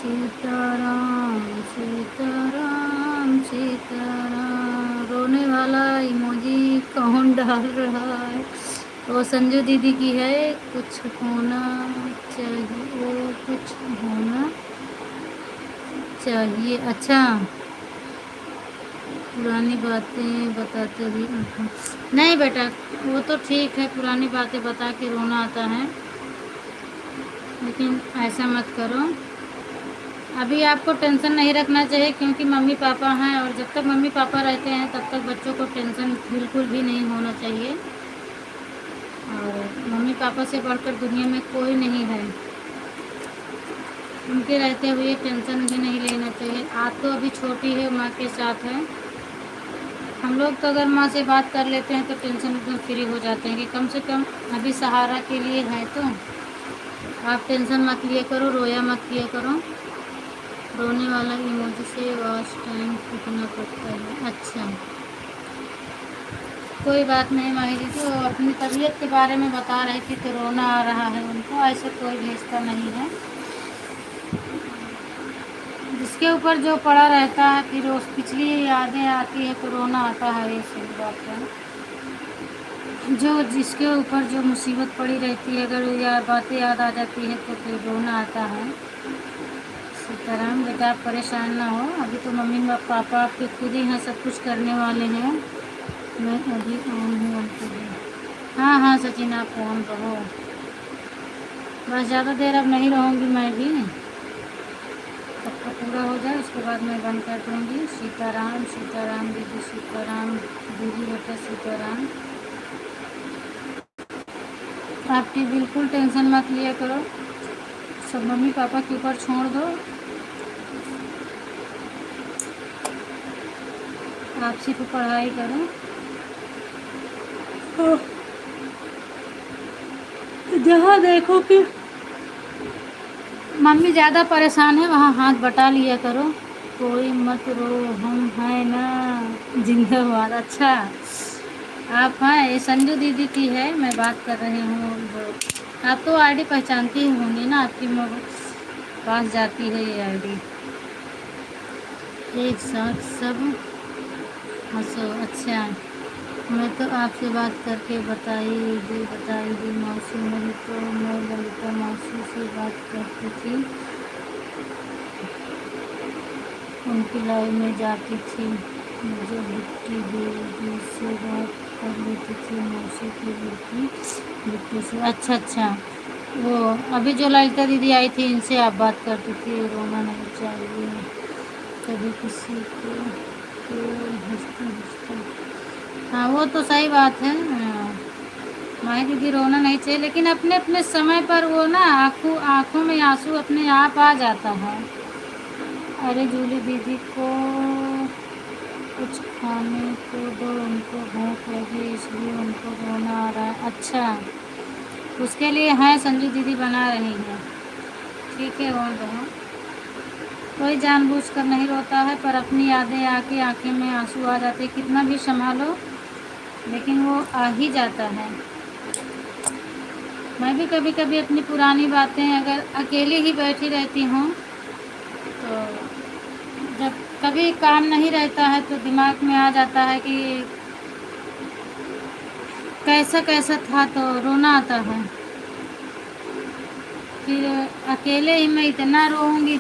सीताराम सीताराम सीताराम। रोने वाला इमोजी कौन डाल रहा है? वो संजू दीदी की है। कुछ होना चाहिए, वो कुछ होना चाहिए। अच्छा, पुरानी बातें बताते हुए नहीं बेटा, वो तो ठीक है, पुरानी बातें बता के रोना आता है, लेकिन ऐसा मत करो। अभी आपको टेंशन नहीं रखना चाहिए, क्योंकि मम्मी पापा हैं, और जब तक मम्मी पापा रहते हैं तब तक बच्चों को टेंशन बिल्कुल भी नहीं होना चाहिए। और मम्मी पापा से बढ़कर दुनिया में कोई नहीं है। उनके रहते हुए टेंशन भी नहीं लेना चाहिए। आप तो अभी छोटी है, माँ के साथ है। हम लोग तो अगर माँ से बात कर लेते हैं तो टेंशन एकदम फ्री हो जाते हैं कि कम से कम अभी सहारा के लिए है। तो आप टेंशन मत लिया करो, रोया मत किया करो। रोने वाला इमोजी से वॉच टाइम कितना पड़ता है? अच्छा, कोई बात नहीं माही जी, तो अपनी तबीयत के बारे में बता रही थी तो रोना आ रहा है उनको, ऐसे कोई भेजता नहीं है। जिसके ऊपर जो पड़ा रहता है फिर उस पिछली यादें आती है तो रोना आता है, ये सही बात है। जो जिसके ऊपर जो मुसीबत पड़ी रहती है, अगर या बातें याद आ जाती है तो फिर रोना आता है। सीताराम बेटा, आप परेशान ना हो, अभी तो मम्मी पापा आपके खुद ही हैं, सब कुछ करने वाले हैं। मैं अभी ऑन हूँ आपके लिए। हाँ हाँ सचिन, आप ऑन रहो, बस ज़्यादा देर अब नहीं रहूँगी मैं भी, सबका पूरा हो जाए उसके बाद मैं बंद कर दूँगी। सीताराम सीताराम दीदी, सीताराम दीदी बेटा, सीताराम। आपकी बिल्कुल टेंशन मत लिया करो, सब मम्मी पापा के ऊपर छोड़ दो। आप सिर्फ पढ़ाई करो। जहाँ देखो कि मम्मी ज़्यादा परेशान है वहाँ हाथ बटा लिया करो। कोई मत रो, हम हैं ना जिंदाबाद। अच्छा, आप हैं, ये संजू दीदी की है, मैं बात कर रही हूँ। आप तो आईडी पहचानती ही होंगी ना, आपकी पास जाती है ये आईडी। एक साथ सब हंसो। अच्छा, मैं तो आपसे बात करके बताई दी मौसी, मेरी तो मैं ललिता मौसी से बात करती थी, उनकी लाइव में जाती थी, मुझे बिट्टी दीदी से बात कर लेती थी, मौसी की बिट्टी से। अच्छा अच्छा, वो अभी जो ललिता दीदी आई थी इनसे आप बात करती थी। रोना नहीं चाहिए कभी किसी को, हंसते हंसते। हाँ वो तो सही बात है, माही दीदी रोना नहीं चाहिए, लेकिन अपने अपने समय पर वो ना आँखों में आंसू अपने आप आ जाता है। अरे जूली दीदी को कुछ खाने को दो, उनको भूख लगी इसलिए उनको रोना आ रहा है। अच्छा, उसके लिए हैं संजू दीदी बना रही हैं, ठीक है और रहो। कोई जानबूझकर नहीं रोता है, पर अपनी यादें आके आंखें में आंसू आ जाते, कितना भी संभालो लेकिन वो आ ही जाता है। मैं भी कभी कभी अपनी पुरानी बातें अगर अकेले ही बैठी रहती हूँ तो जब कभी काम नहीं रहता है तो दिमाग में आ जाता है कि कैसा कैसा था, तो रोना आता है। फिर अकेले ही मैं इतना रोऊंगी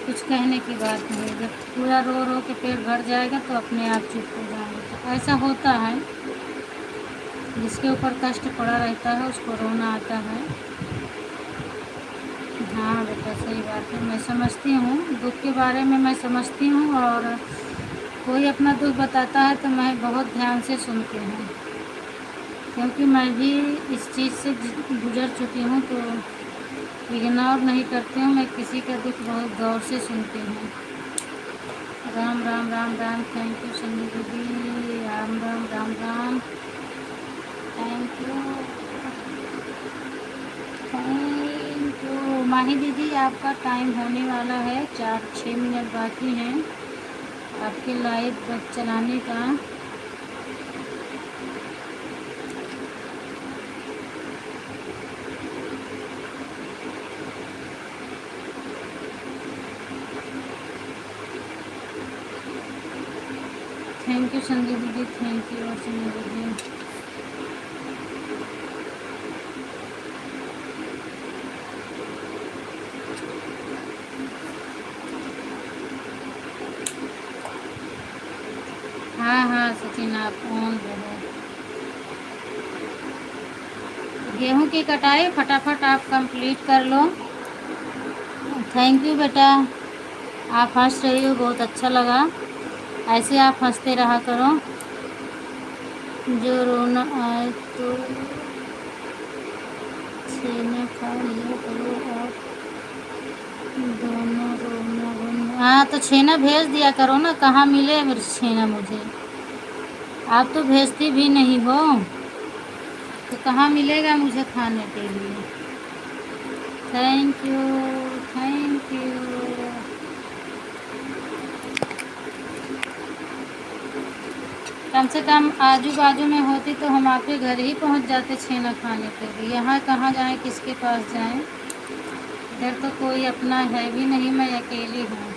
कुछ कहने की बात नहीं। जब पूरा रो रो के पेट भर जाएगा तो अपने आप चुप हो जाएगा। तो ऐसा होता है, जिसके ऊपर कष्ट पड़ा रहता है उसको रोना आता है। हाँ बेटा सही बात है, मैं समझती हूँ दुख के बारे में, मैं समझती हूँ, और कोई अपना दुख बताता है तो मैं बहुत ध्यान से सुनती हूँ, क्योंकि मैं भी इस चीज़ से गुजर चुकी हूँ, तो इग्नोर नहीं करती हूँ, मैं किसी का दुख बहुत गौर से सुनती हूँ। राम राम राम राम, थैंक यू संजू दीदी, Ram Ram Ram Ram, thank you thank you. Mahi दीदी आपका टाइम होने वाला है, 4-6 मिनट बाकी हैं आपके लाइव चलाने का। थैंक यू संजय दीदी, थैंक यू संजय दीदी। हाँ हाँ सचिन आप ऑन रहो। गेहूं की कटाई फटाफट आप कंप्लीट कर लो। थैंक यू बेटा, आप हंस रही हो, बहुत अच्छा लगा। ऐसे आप हंसते रहा करो। जो रोना आए तो छेना खा लिया करो आप, दोनों रोना रोना। हाँ तो छेना भेज दिया करो ना, कहाँ मिले मेरे छेना मुझे, आप तो भेजती भी नहीं हो, तो कहाँ मिलेगा मुझे खाने के लिए। Thank you, thank you. कम से कम आजू बाजू में होती तो हम आपके घर ही पहुंच जाते छेना खाने के लिए। यहाँ कहाँ जाएं, किसके पास जाएं, इधर तो कोई अपना है भी नहीं, मैं अकेली हूँ,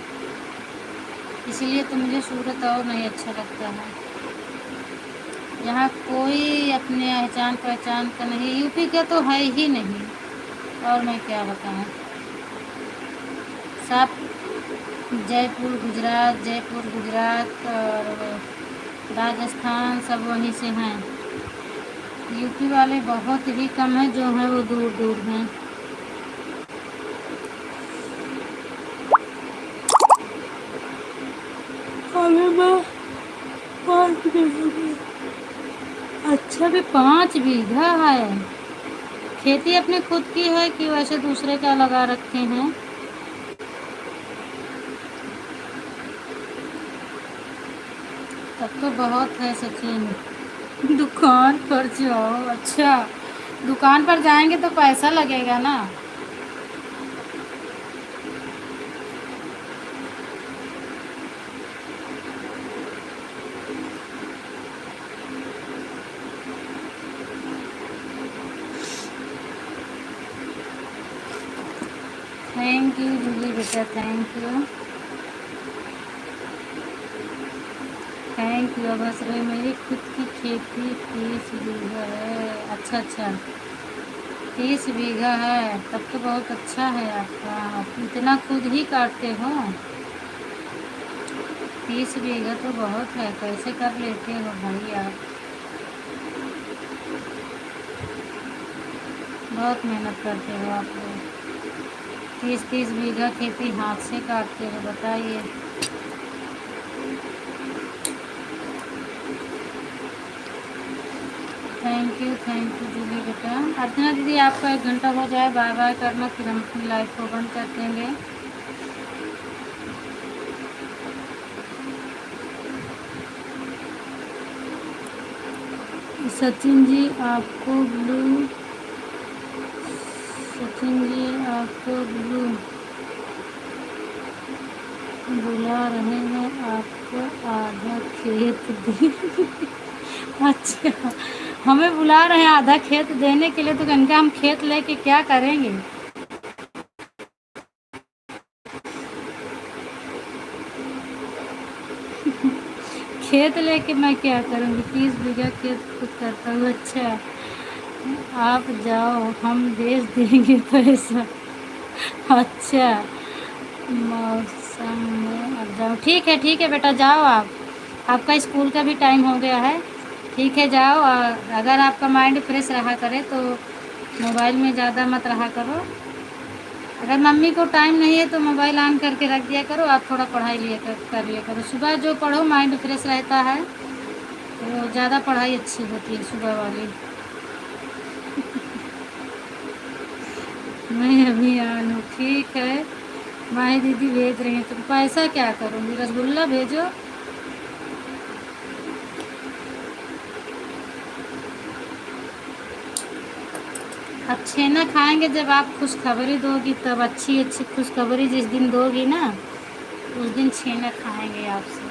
इसलिए तो मुझे सूरत और नहीं अच्छा लगता है। यहाँ कोई अपने पहचान पहचान का नहीं, यूपी का तो है ही नहीं, और मैं क्या बताऊँ। सब जयपुर गुजरात और राजस्थान सब वहीं से हैं। यूपी वाले बहुत ही कम हैं, जो हैं वो दूर दूर हैं। अच्छा भी 5 बीघा है। खेती अपने खुद की है कि वैसे दूसरे का लगा रखे हैं? तब तो बहुत है सचिन। दुकान पर जाओ, अच्छा दुकान पर जाएंगे तो पैसा लगेगा ना। थैंक यू जूली बेटा, थैंक यू, थैंक यू। बस रही मेरी खुद की खेती 30 बीघा है। अच्छा अच्छा 30 बीघा है, तब तो बहुत अच्छा है आपका, आप इतना खुद ही काटते हो। 30 बीघा तो बहुत है, कैसे कर लेते हो भाई आप, बहुत मेहनत करते हो आप लोग। 30 बीघा खेती हाथ से काटते हो, बताइए। थैंक यू जूली बेटा। अर्चना दीदी आपका 1 घंटा हो जाए, बाय बाय करना, फिर हम अपनी लाइफ को बंद कर देंगे। सचिन जी आपको ब्लू, सचिन जी आपको ब्लू बुला रहे हैं, आपको आधा खेत दे। अच्छा हमें बुला रहे हैं आधा खेत देने के लिए, तो इनका हम खेत लेके क्या करेंगे। खेत लेके मैं क्या करूँगी, 30 बीघा खेत खुद करता हूँ। अच्छा आप जाओ, हम भेज देंगे पैसा। अच्छा मौसम में अब जाओ, ठीक है बेटा जाओ आप, आपका स्कूल का भी टाइम हो गया है। ठीक है जाओ, और अगर आपका माइंड फ्रेश रहा करे तो मोबाइल में ज़्यादा मत रहा करो। अगर मम्मी को टाइम नहीं है तो मोबाइल ऑन करके रख दिया करो, आप थोड़ा पढ़ाई कर लिया करो। सुबह जो पढ़ो माइंड फ्रेश रहता है, तो ज़्यादा पढ़ाई अच्छी होती है सुबह वाली। मैं अभी ऑन हूँ, ठीक है। माही दीदी भेज रही हैं, तुम पैसा क्या करूँगी, रसगुल्ला भेजो। अब छेना खाएंगे जब आप खुशखबरी दोगी तब, अच्छी अच्छी खुशखबरी जिस दिन दोगी ना, उस दिन छेना खाएंगे आपसे।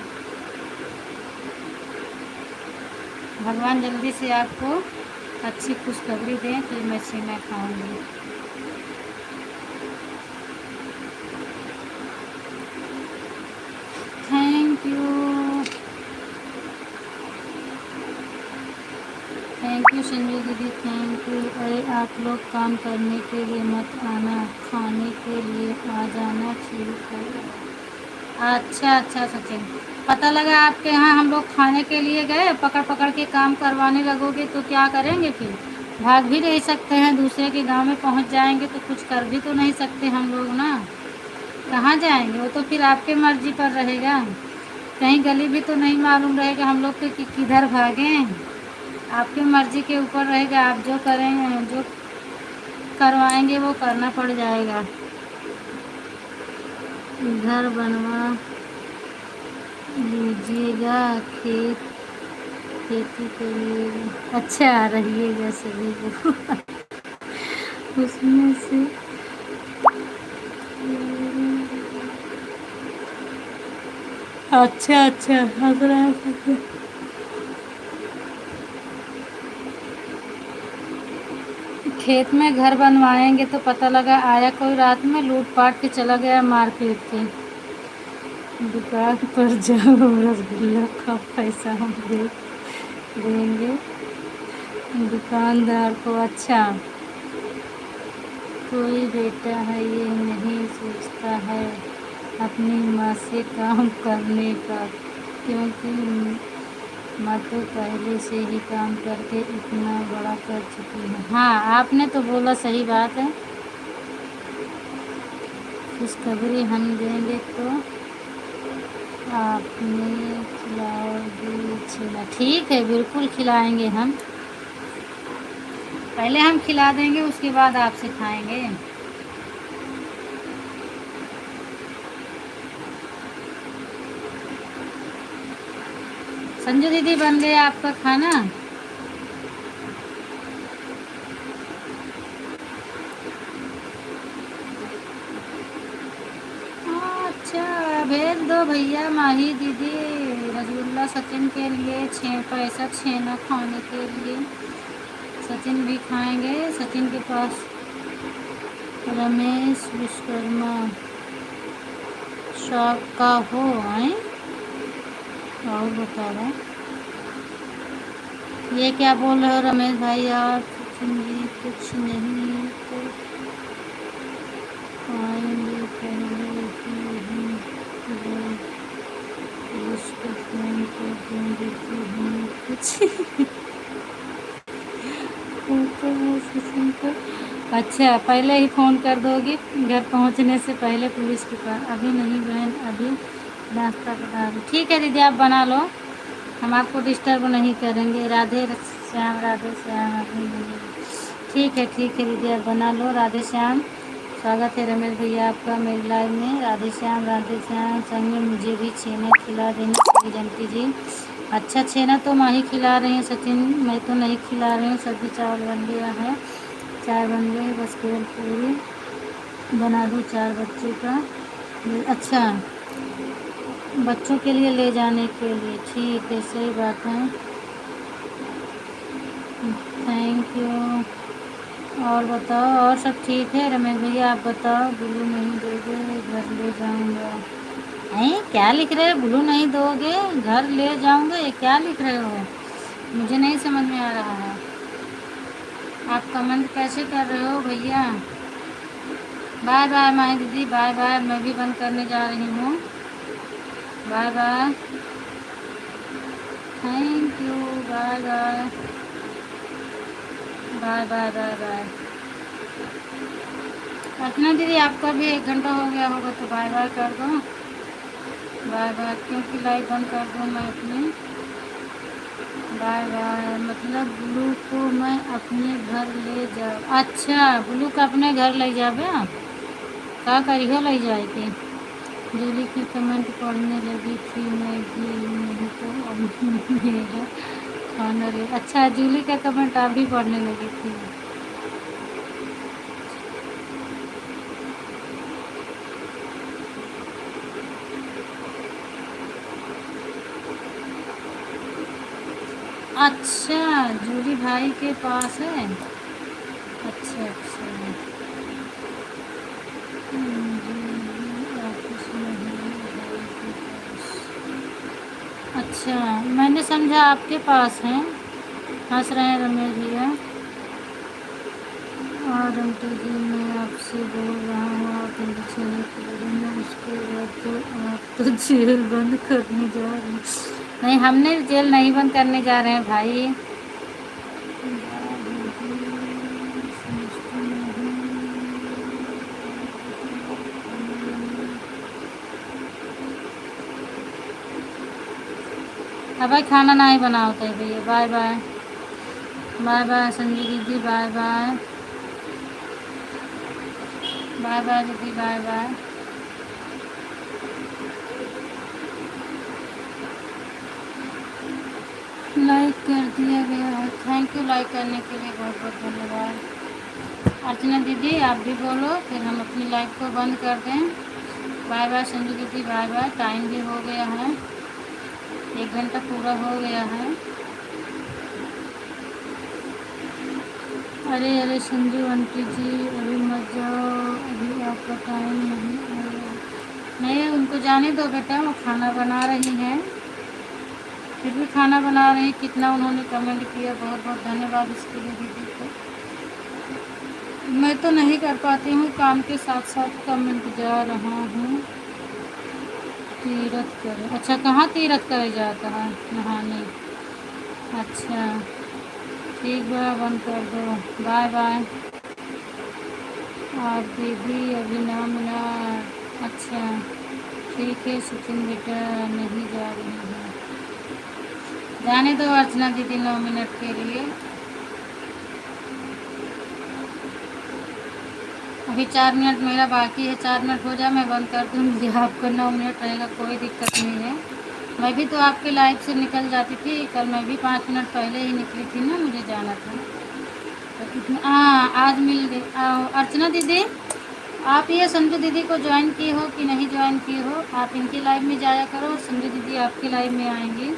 भगवान जल्दी से आपको अच्छी खुशखबरी दें, फिर मैं छेना खाऊंगी। Thank you. Thank you Sanju दीदी, थैंक यू। अरे आप लोग काम करने के लिए मत आना, खाने के लिए आ जाना, ठीक है। अच्छा अच्छा सचिन, पता लगा आपके यहाँ हम लोग खाने के लिए गए, पकड़ पकड़ के काम करवाने लगोगे तो क्या करेंगे फिर? भाग भी नहीं सकते हैं, दूसरे के गांव में पहुंच जाएंगे तो कुछ कर भी तो नहीं सकते हम लोग ना। कहाँ जाएंगे, वो तो फिर आपके मर्जी पर रहेगा। कहीं गली भी तो नहीं मालूम रहेगा हम लोग के कि किधर भागें। आपकी मर्जी के ऊपर रहेगा, आप जो करें, जो करवाएंगे वो करना पड़ जाएगा। घर बनवा लीजिएगा, खेती करिएगा, अच्छा रहिएगा सभी को उसमें से अच्छा अच्छा हंस रहा है। खेत में घर बनवाएंगे तो पता लगा आया कोई रात में, लूट पाट के चला गया, मार पीट के। दुकान पर जाओ, रसगुल्ला का पैसा हम दे देंगे दुकानदार को। अच्छा, कोई बेटा है ये नहीं सोचता है अपनी माँ से काम करने का, क्योंकि माँ तो पहले से ही काम करके इतना बड़ा कर चुकी है। हाँ, आपने तो बोला, सही बात है। खुशखबरी हम देंगे तो आपने खिलाओगे छेना? ठीक है, बिल्कुल खिलाएंगे हम। पहले हम खिला देंगे, उसके बाद आप सिखाएंगे। संजू दीदी, बन गया आपका खाना? अच्छा, भेज दो भैया, माही दीदी रसगुल्ला सचिन के लिए, पैसा छेना खाने के लिए। सचिन भी खाएंगे। सचिन के पास रमेश विश्वकर्मा शॉप का हो आए। और बता रहा, ये क्या बोल रहे हो रमेश भाई? आप सचिन जी कुछ नहीं तो आएंगे, पहले ही हम उसको फोन कर देंगे कि हमें कुछ होता है सचिन को। अच्छा, पहले ही फ़ोन कर दोगी घर पहुंचने से पहले पुलिस के पास? अभी नहीं बहन, अभी नाश्ता बना लो। ठीक है दीदी, आप बना लो, हम आपको डिस्टर्ब नहीं करेंगे। राधे श्याम, राधे श्याम। अभी नहीं, ठीक है दीदी, आप बना लो। राधे श्याम, स्वागत है रमेश भैया आपका मेरी लाइव में। राधे श्याम, राधे श्याम। संग में मुझे भी छेना खिला देना जंटी जी। अच्छा, छेना तो माही खिला रही हैं सचिन, मैं तो नहीं खिला रही हूँ। सब्जी चावल बन गया है, चाय बन गई, बस केवल पूरी बना दूँ 4 बच्चे का। अच्छा, बच्चों के लिए ले जाने के लिए, ठीक है, सही बात है। Thank you. और बताओ, और सब ठीक है रमेश भैया? आप बताओ। ब्लू नहीं दोगे, घर ले जाऊंगा? नहीं, क्या लिख रहे हो? ब्लू नहीं दोगे, घर ले जाऊंगा, ये क्या लिख रहे हो? मुझे नहीं समझ में आ रहा है। आप कमेंट कैसे कर रहे हो भैया? बाय बाय माही दीदी, बाय बाय। मैं भी बंद करने जा रही हूँ। Bye bye, thank you, bye bye, bye bye bye bye. Archana दीदी, आपका भी 1 घंटा हो गया होगा तो बाय बाय कर दो। बाय बाय, क्योंकि लाइव बंद कर दूँ मैं अपनी? बाय बाय मतलब ब्लू को मैं अपने घर ले जाऊँ? अच्छा, ब्लू को अपने घर ले जाबे? का करियो ले जाएगी? जूली की कमेंट पढ़ने लगी थी मैं भी, नहीं तो अब मेरा खाना ले। अच्छा, जूली का कमेंट आप भी पढ़ने लगी थी? अच्छा, जूली भाई के पास है। अच्छा अच्छा, जूली ऑफिस में है, भाई के पास। अच्छा, मैंने समझा आपके पास है। हंस रहे हैं रमेश भैया। और आंटी जी मैं आपसे बोल रहा हूँ, आप मेरी छेने करेंगे उसके बाद तो आप तो जेल बंद करने जा रहे हैं। नहीं, हमने जेल नहीं बंद करने जा रहे हैं भाई। अब भाई खाना ना ही बनाओ तो भैया। Bye bye. Bye bye Sanju दीदी। Bye bye. बाय बाय दीदी। Bye bye. लाइक कर दिया गया है। थैंक यू लाइक करने के लिए, बहुत बहुत धन्यवाद। अर्चना दीदी आप भी बोलो, फिर हम अपनी लाइव को बंद कर दें। बाय बाय संजू दीदी। Bye bye. टाइम भी हो गया है, 1 घंटा पूरा हो गया है। अरे अरे संजू आंटी जी अभी मत जाओ, अभी आपका टाइम नहीं आया। नहीं, उनको जाने दो बेटा, वो खाना बना रही हैं। फिर भी खाना बना रही। कितना उन्होंने कमेंट किया, बहुत बहुत धन्यवाद इसके लिए दीदी को। मैं तो नहीं कर पाती हूँ, काम के साथ साथ कमेंट जा रहा हूँ। तीरथ करे। अच्छा, कहाँ तीरथ करे जाता है? नहाने। अच्छा ठीक बा, बंद कर दो। Bye bye. और दीदी अभी 9 मिनट। अच्छा ठीक है सचिन बेटा, नहीं जा रही है। जाने दो अर्चना दीदी 9 मिनट के लिए। अभी 4 मिनट मेरा बाकी है, 4 मिनट हो जाए मैं बंद कर दूँगी। आपको 9 मिनट रहेगा, कोई दिक्कत नहीं है। मैं भी तो आपके लाइफ से निकल जाती थी, कल मैं भी 5 मिनट पहले ही निकली थी ना, मुझे जाना था। तो कितना आज मिल गई। अर्चना दीदी आप ये संजू दीदी को ज्वाइन की हो कि नहीं ज्वाइन की हो? आप इनकी लाइव में जाया करो, संजू दीदी आपकी लाइव में आएंगी।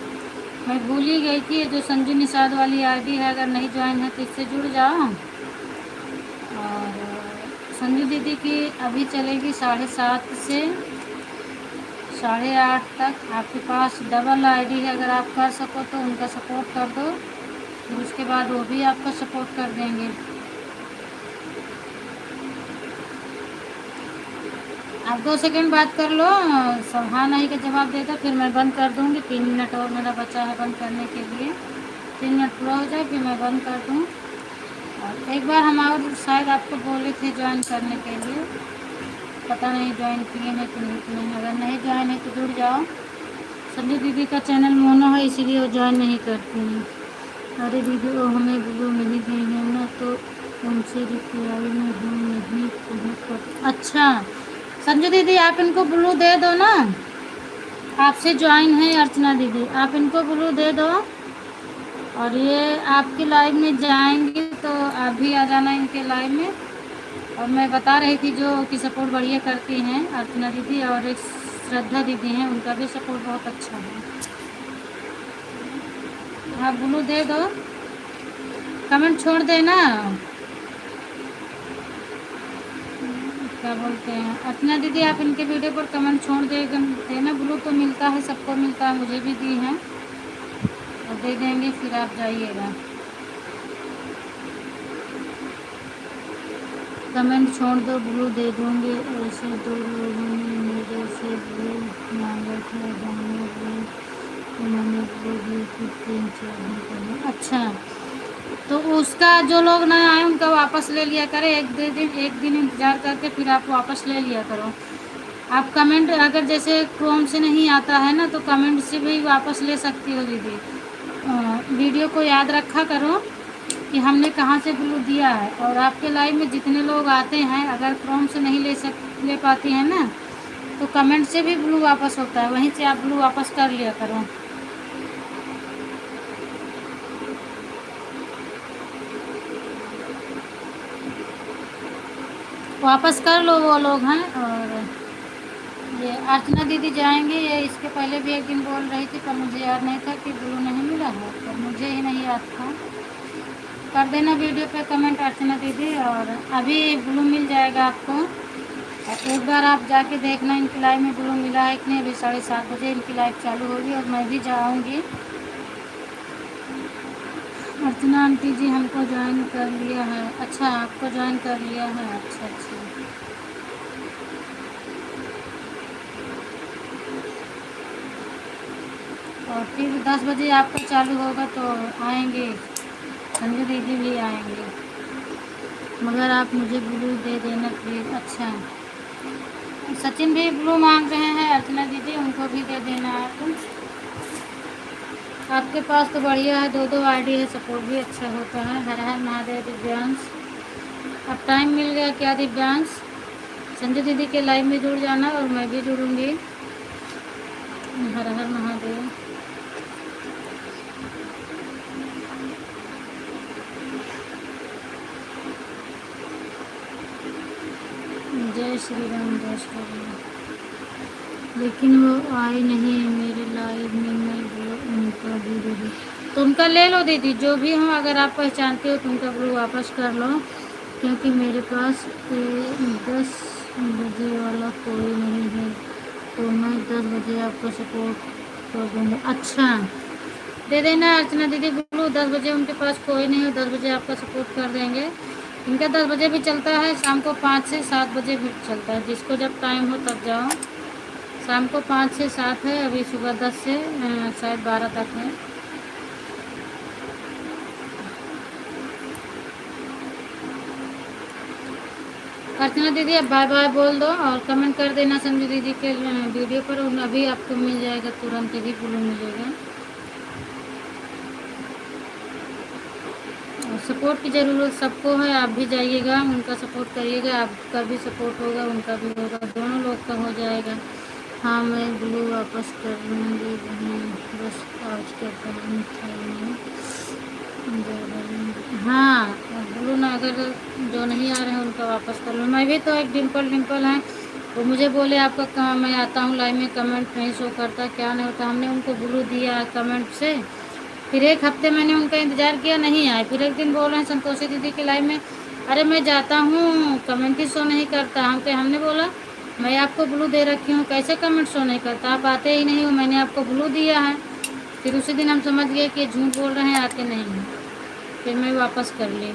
मैं भूल ही गई थी, जो संजू निषाद वाली आईडी है, अगर नहीं ज्वाइन है तो इससे जुड़ जाओ। और संजू दीदी की अभी चलेगी 7:30 से 8:30 तक। आपके पास डबल आईडी है, अगर आप कर सको तो उनका सपोर्ट कर दो, फिर उसके बाद वो भी आपका सपोर्ट कर देंगे। आप 2 सेकंड बात कर लो, सब हाँ नहीं का जवाब दे दो, फिर मैं बंद कर दूँगी। 3 मिनट और मेरा बचा है बंद करने के लिए। 3 मिनट पूरा हो जाए फिर मैं बंद कर दूँ। और एक बार हम और शायद आपको बोले थे ज्वाइन करने के लिए, पता नहीं ज्वाइन किए हैं कि नहीं किए हैं। अगर नहीं ज्वाइन है तो जुड़ जाओ। संजू दीदी का चैनल मोनो है, इसीलिए वो ज्वाइन नहीं करती हैं। अरे दीदी वो हमें ब्लू नहीं देंगे ना, तो उनसे रिप्लाई में हम नहीं पहुँच। अच्छा संजू दीदी आप इनको ब्लू दे दो ना, आपसे ज्वाइन है अर्चना दीदी, आप इनको ब्लू दे दो। और ये आपकी लाइव में जाएंगे तो आप भी आ जाना इनके लाइव में। और मैं बता रही थी जो कि सपोर्ट बढ़िया करती हैं अर्चना दीदी, और एक श्रद्धा दीदी हैं, उनका भी सपोर्ट बहुत अच्छा है। आप ब्लू दे दो, कमेंट छोड़ देना। क्या बोलते हैं अर्चना दीदी, आप इनके वीडियो पर कमेंट छोड़ देना। ब्लू तो मिलता है, सबको मिलता है, मुझे भी दी हैं और दे देंगे, फिर आप जाइएगा। कमेंट छोड़ दो, ब्लू दे दूँगी। ऐसे 2 लोगों ने मेरे से ब्लू मांगा था, जाने ब्लू, उन्होंने ब्लू दी थी 3-4 दिन पहले। अच्छा तो उसका जो लोग नए आए उनका वापस ले लिया करें, 1 दिन इंतज़ार करके फिर आप वापस ले लिया करो। आप कमेंट अगर जैसे क्रोम से नहीं आता है ना, तो कमेंट से भी वापस ले सकती हो दीदी। वीडियो को याद रखा करो कि हमने कहाँ से ब्लू दिया है। और आपके लाइव में जितने लोग आते हैं, अगर क्रोम से नहीं ले पाती हैं ना, तो कमेंट से भी ब्लू वापस होता है, वहीं से आप ब्लू वापस कर लिया करो। वापस कर लो वो लोग हैं। और ये अर्चना दीदी जाएंगे, ये इसके पहले भी 1 दिन बोल रही थी, पर मुझे याद नहीं था कि ब्लू नहीं मिला है, तो मुझे ही नहीं याद था। कर देना वीडियो पे कमेंट अर्चना दीदी, और अभी ब्लू मिल जाएगा आपको। और एक बार आप जाके देखना इनकी लाइव में ब्लू मिला है कि नहीं। अभी 7:30 बजे इनकी लाइव चालू होगी और मैं भी जाऊँगी। अर्चना आंटी जी हमको ज्वाइन कर लिया है। अच्छा, आपको ज्वाइन कर लिया है। अच्छा अच्छा। और फिर 10 बजे आपका चालू होगा तो आएंगे, संजू दीदी भी आएंगे, मगर आप मुझे ब्लू दे देना प्लीज़। अच्छा, सचिन भी ब्लू मांग रहे हैं, अर्चना दीदी उनको भी दे देना आप। आपके पास तो बढ़िया है, 2 आईडी है, सपोर्ट भी अच्छा होता है। हर हर महादेव दिव्यांश। अब टाइम मिल गया क्या दिव्यांश? संजू दीदी के लाइव में जुड़ जाना और मैं भी जुड़ूंगी। हर हर महादेव। जय श्री राम, जय श्री राम। लेकिन वो आए नहीं मेरे लाइव में, मैं वो उनका भी दीदी, तो उनका ले लो दीदी, जो भी हो, अगर आप पहचानते हो तो उनका ब्लू वापस कर लो, क्योंकि मेरे पास 10 बजे वाला कोई नहीं है, तो मैं 10 बजे आपको सपोर्ट कर दूँगा। अच्छा, दे देना अर्चना दीदी ब्लू, 10 बजे उनके पास कोई नहीं हो, 10 बजे आपका सपोर्ट कर देंगे। इनका 10 बजे भी चलता है, शाम को 5 से 7 बजे भी चलता है, जिसको जब टाइम हो तब जाओ। शाम को 5 से 7 है, अभी सुबह 10 से शायद 12 तक है। अर्चना दीदी अब बाय बाय बोल दो और कमेंट कर देना संजू दीदी के वीडियो पर, अभी आपको मिल जाएगा, तुरंत ही ब्लू मिलेगा। और सपोर्ट की ज़रूरत सबको है, आप भी जाइएगा, उनका सपोर्ट करिएगा, आपका भी सपोर्ट होगा, उनका भी होगा, दोनों लोग का हो जाएगा। हाँ, मैं ब्लू वापस कर लूँगी बहन, बस आज का काम था मैं हाँ, ब्लू ना, अगर जो नहीं आ रहे हैं उनका वापस कर लो। मैं भी तो एक डिम्पल डिम्पल हैं, वो मुझे बोले आपका काम, मैं आता हूँ लाइव में, कमेंट नहीं शो करता, क्या नहीं होता, हमने उनको ब्लू दिया कमेंट से, फिर 1 हफ्ते मैंने उनका इंतज़ार किया, नहीं आए, फिर एक दिन बोल रहे हैं संतोषी दीदी के लाइव में, अरे मैं जाता हूँ कमेंट ही शो नहीं करता, हमने बोला मैं आपको ब्लू दे रखी हूँ, कैसे कमेंट शो नहीं करता, आप आते ही नहीं हो, मैंने आपको ब्लू दिया है। फिर उसी दिन हम समझ गए कि झूठ बोल रहे हैं, आते नहीं हैं, फिर मैं वापस कर ली।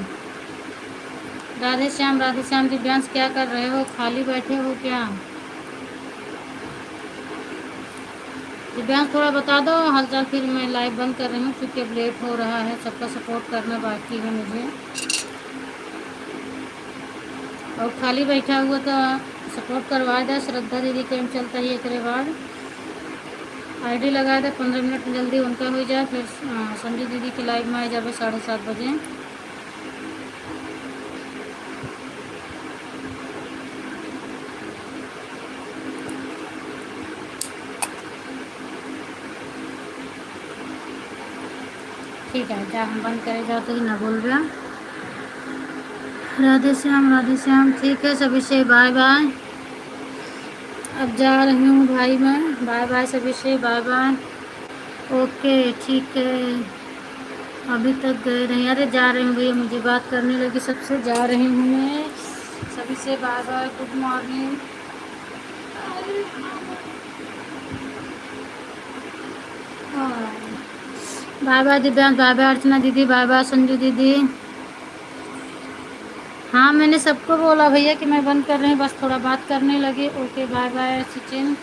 राधे श्याम दिव्यांश, क्या कर रहे हो, खाली बैठे हो क्या? दिव्यांश थोड़ा बता दो हालचाल, फिर मैं लाइव बंद कर रही हूँ क्योंकि अब लेट हो रहा है, सबका सपोर्ट करना बाकी है मुझे, और खाली बैठा हुआ तो सपोर्ट करवा दे। श्रद्धा दीदी कैम चलता ही एक बाद आईडी लगा दे, 15 मिनट में जल्दी उनका हो जाए, फिर संजू दीदी के लाइव में आ जाए 7:30 बजे। ठीक है, जा हम बंद करे जाते ही ना बोल रहा। राधे श्याम, ठीक है, सभी से बाय बाय। अब जा रही हूँ भाई मैं, बाय बाय सभी से, बाय बाय। ओके ठीक है, अभी तक गए नहीं, अरे जा रही हूँ भैया, मुझे बात करने लगी, सबसे जा रही हूँ मैं, सभी से bye bye, good morning. Bye bye Divyansh, bye bye Archana दीदी, बाय बाय संजू दीदी। हाँ, मैंने सबको बोला भैया कि मैं बंद कर रही हूँ, बस थोड़ा बात करने लगी। Okay bye bye Sachin,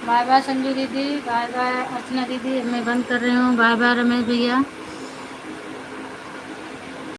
bye bye Sanju दीदी, बाय बाय अर्चना दीदी, मैं बंद कर रही हूँ, बाय बाय रमेश भैया।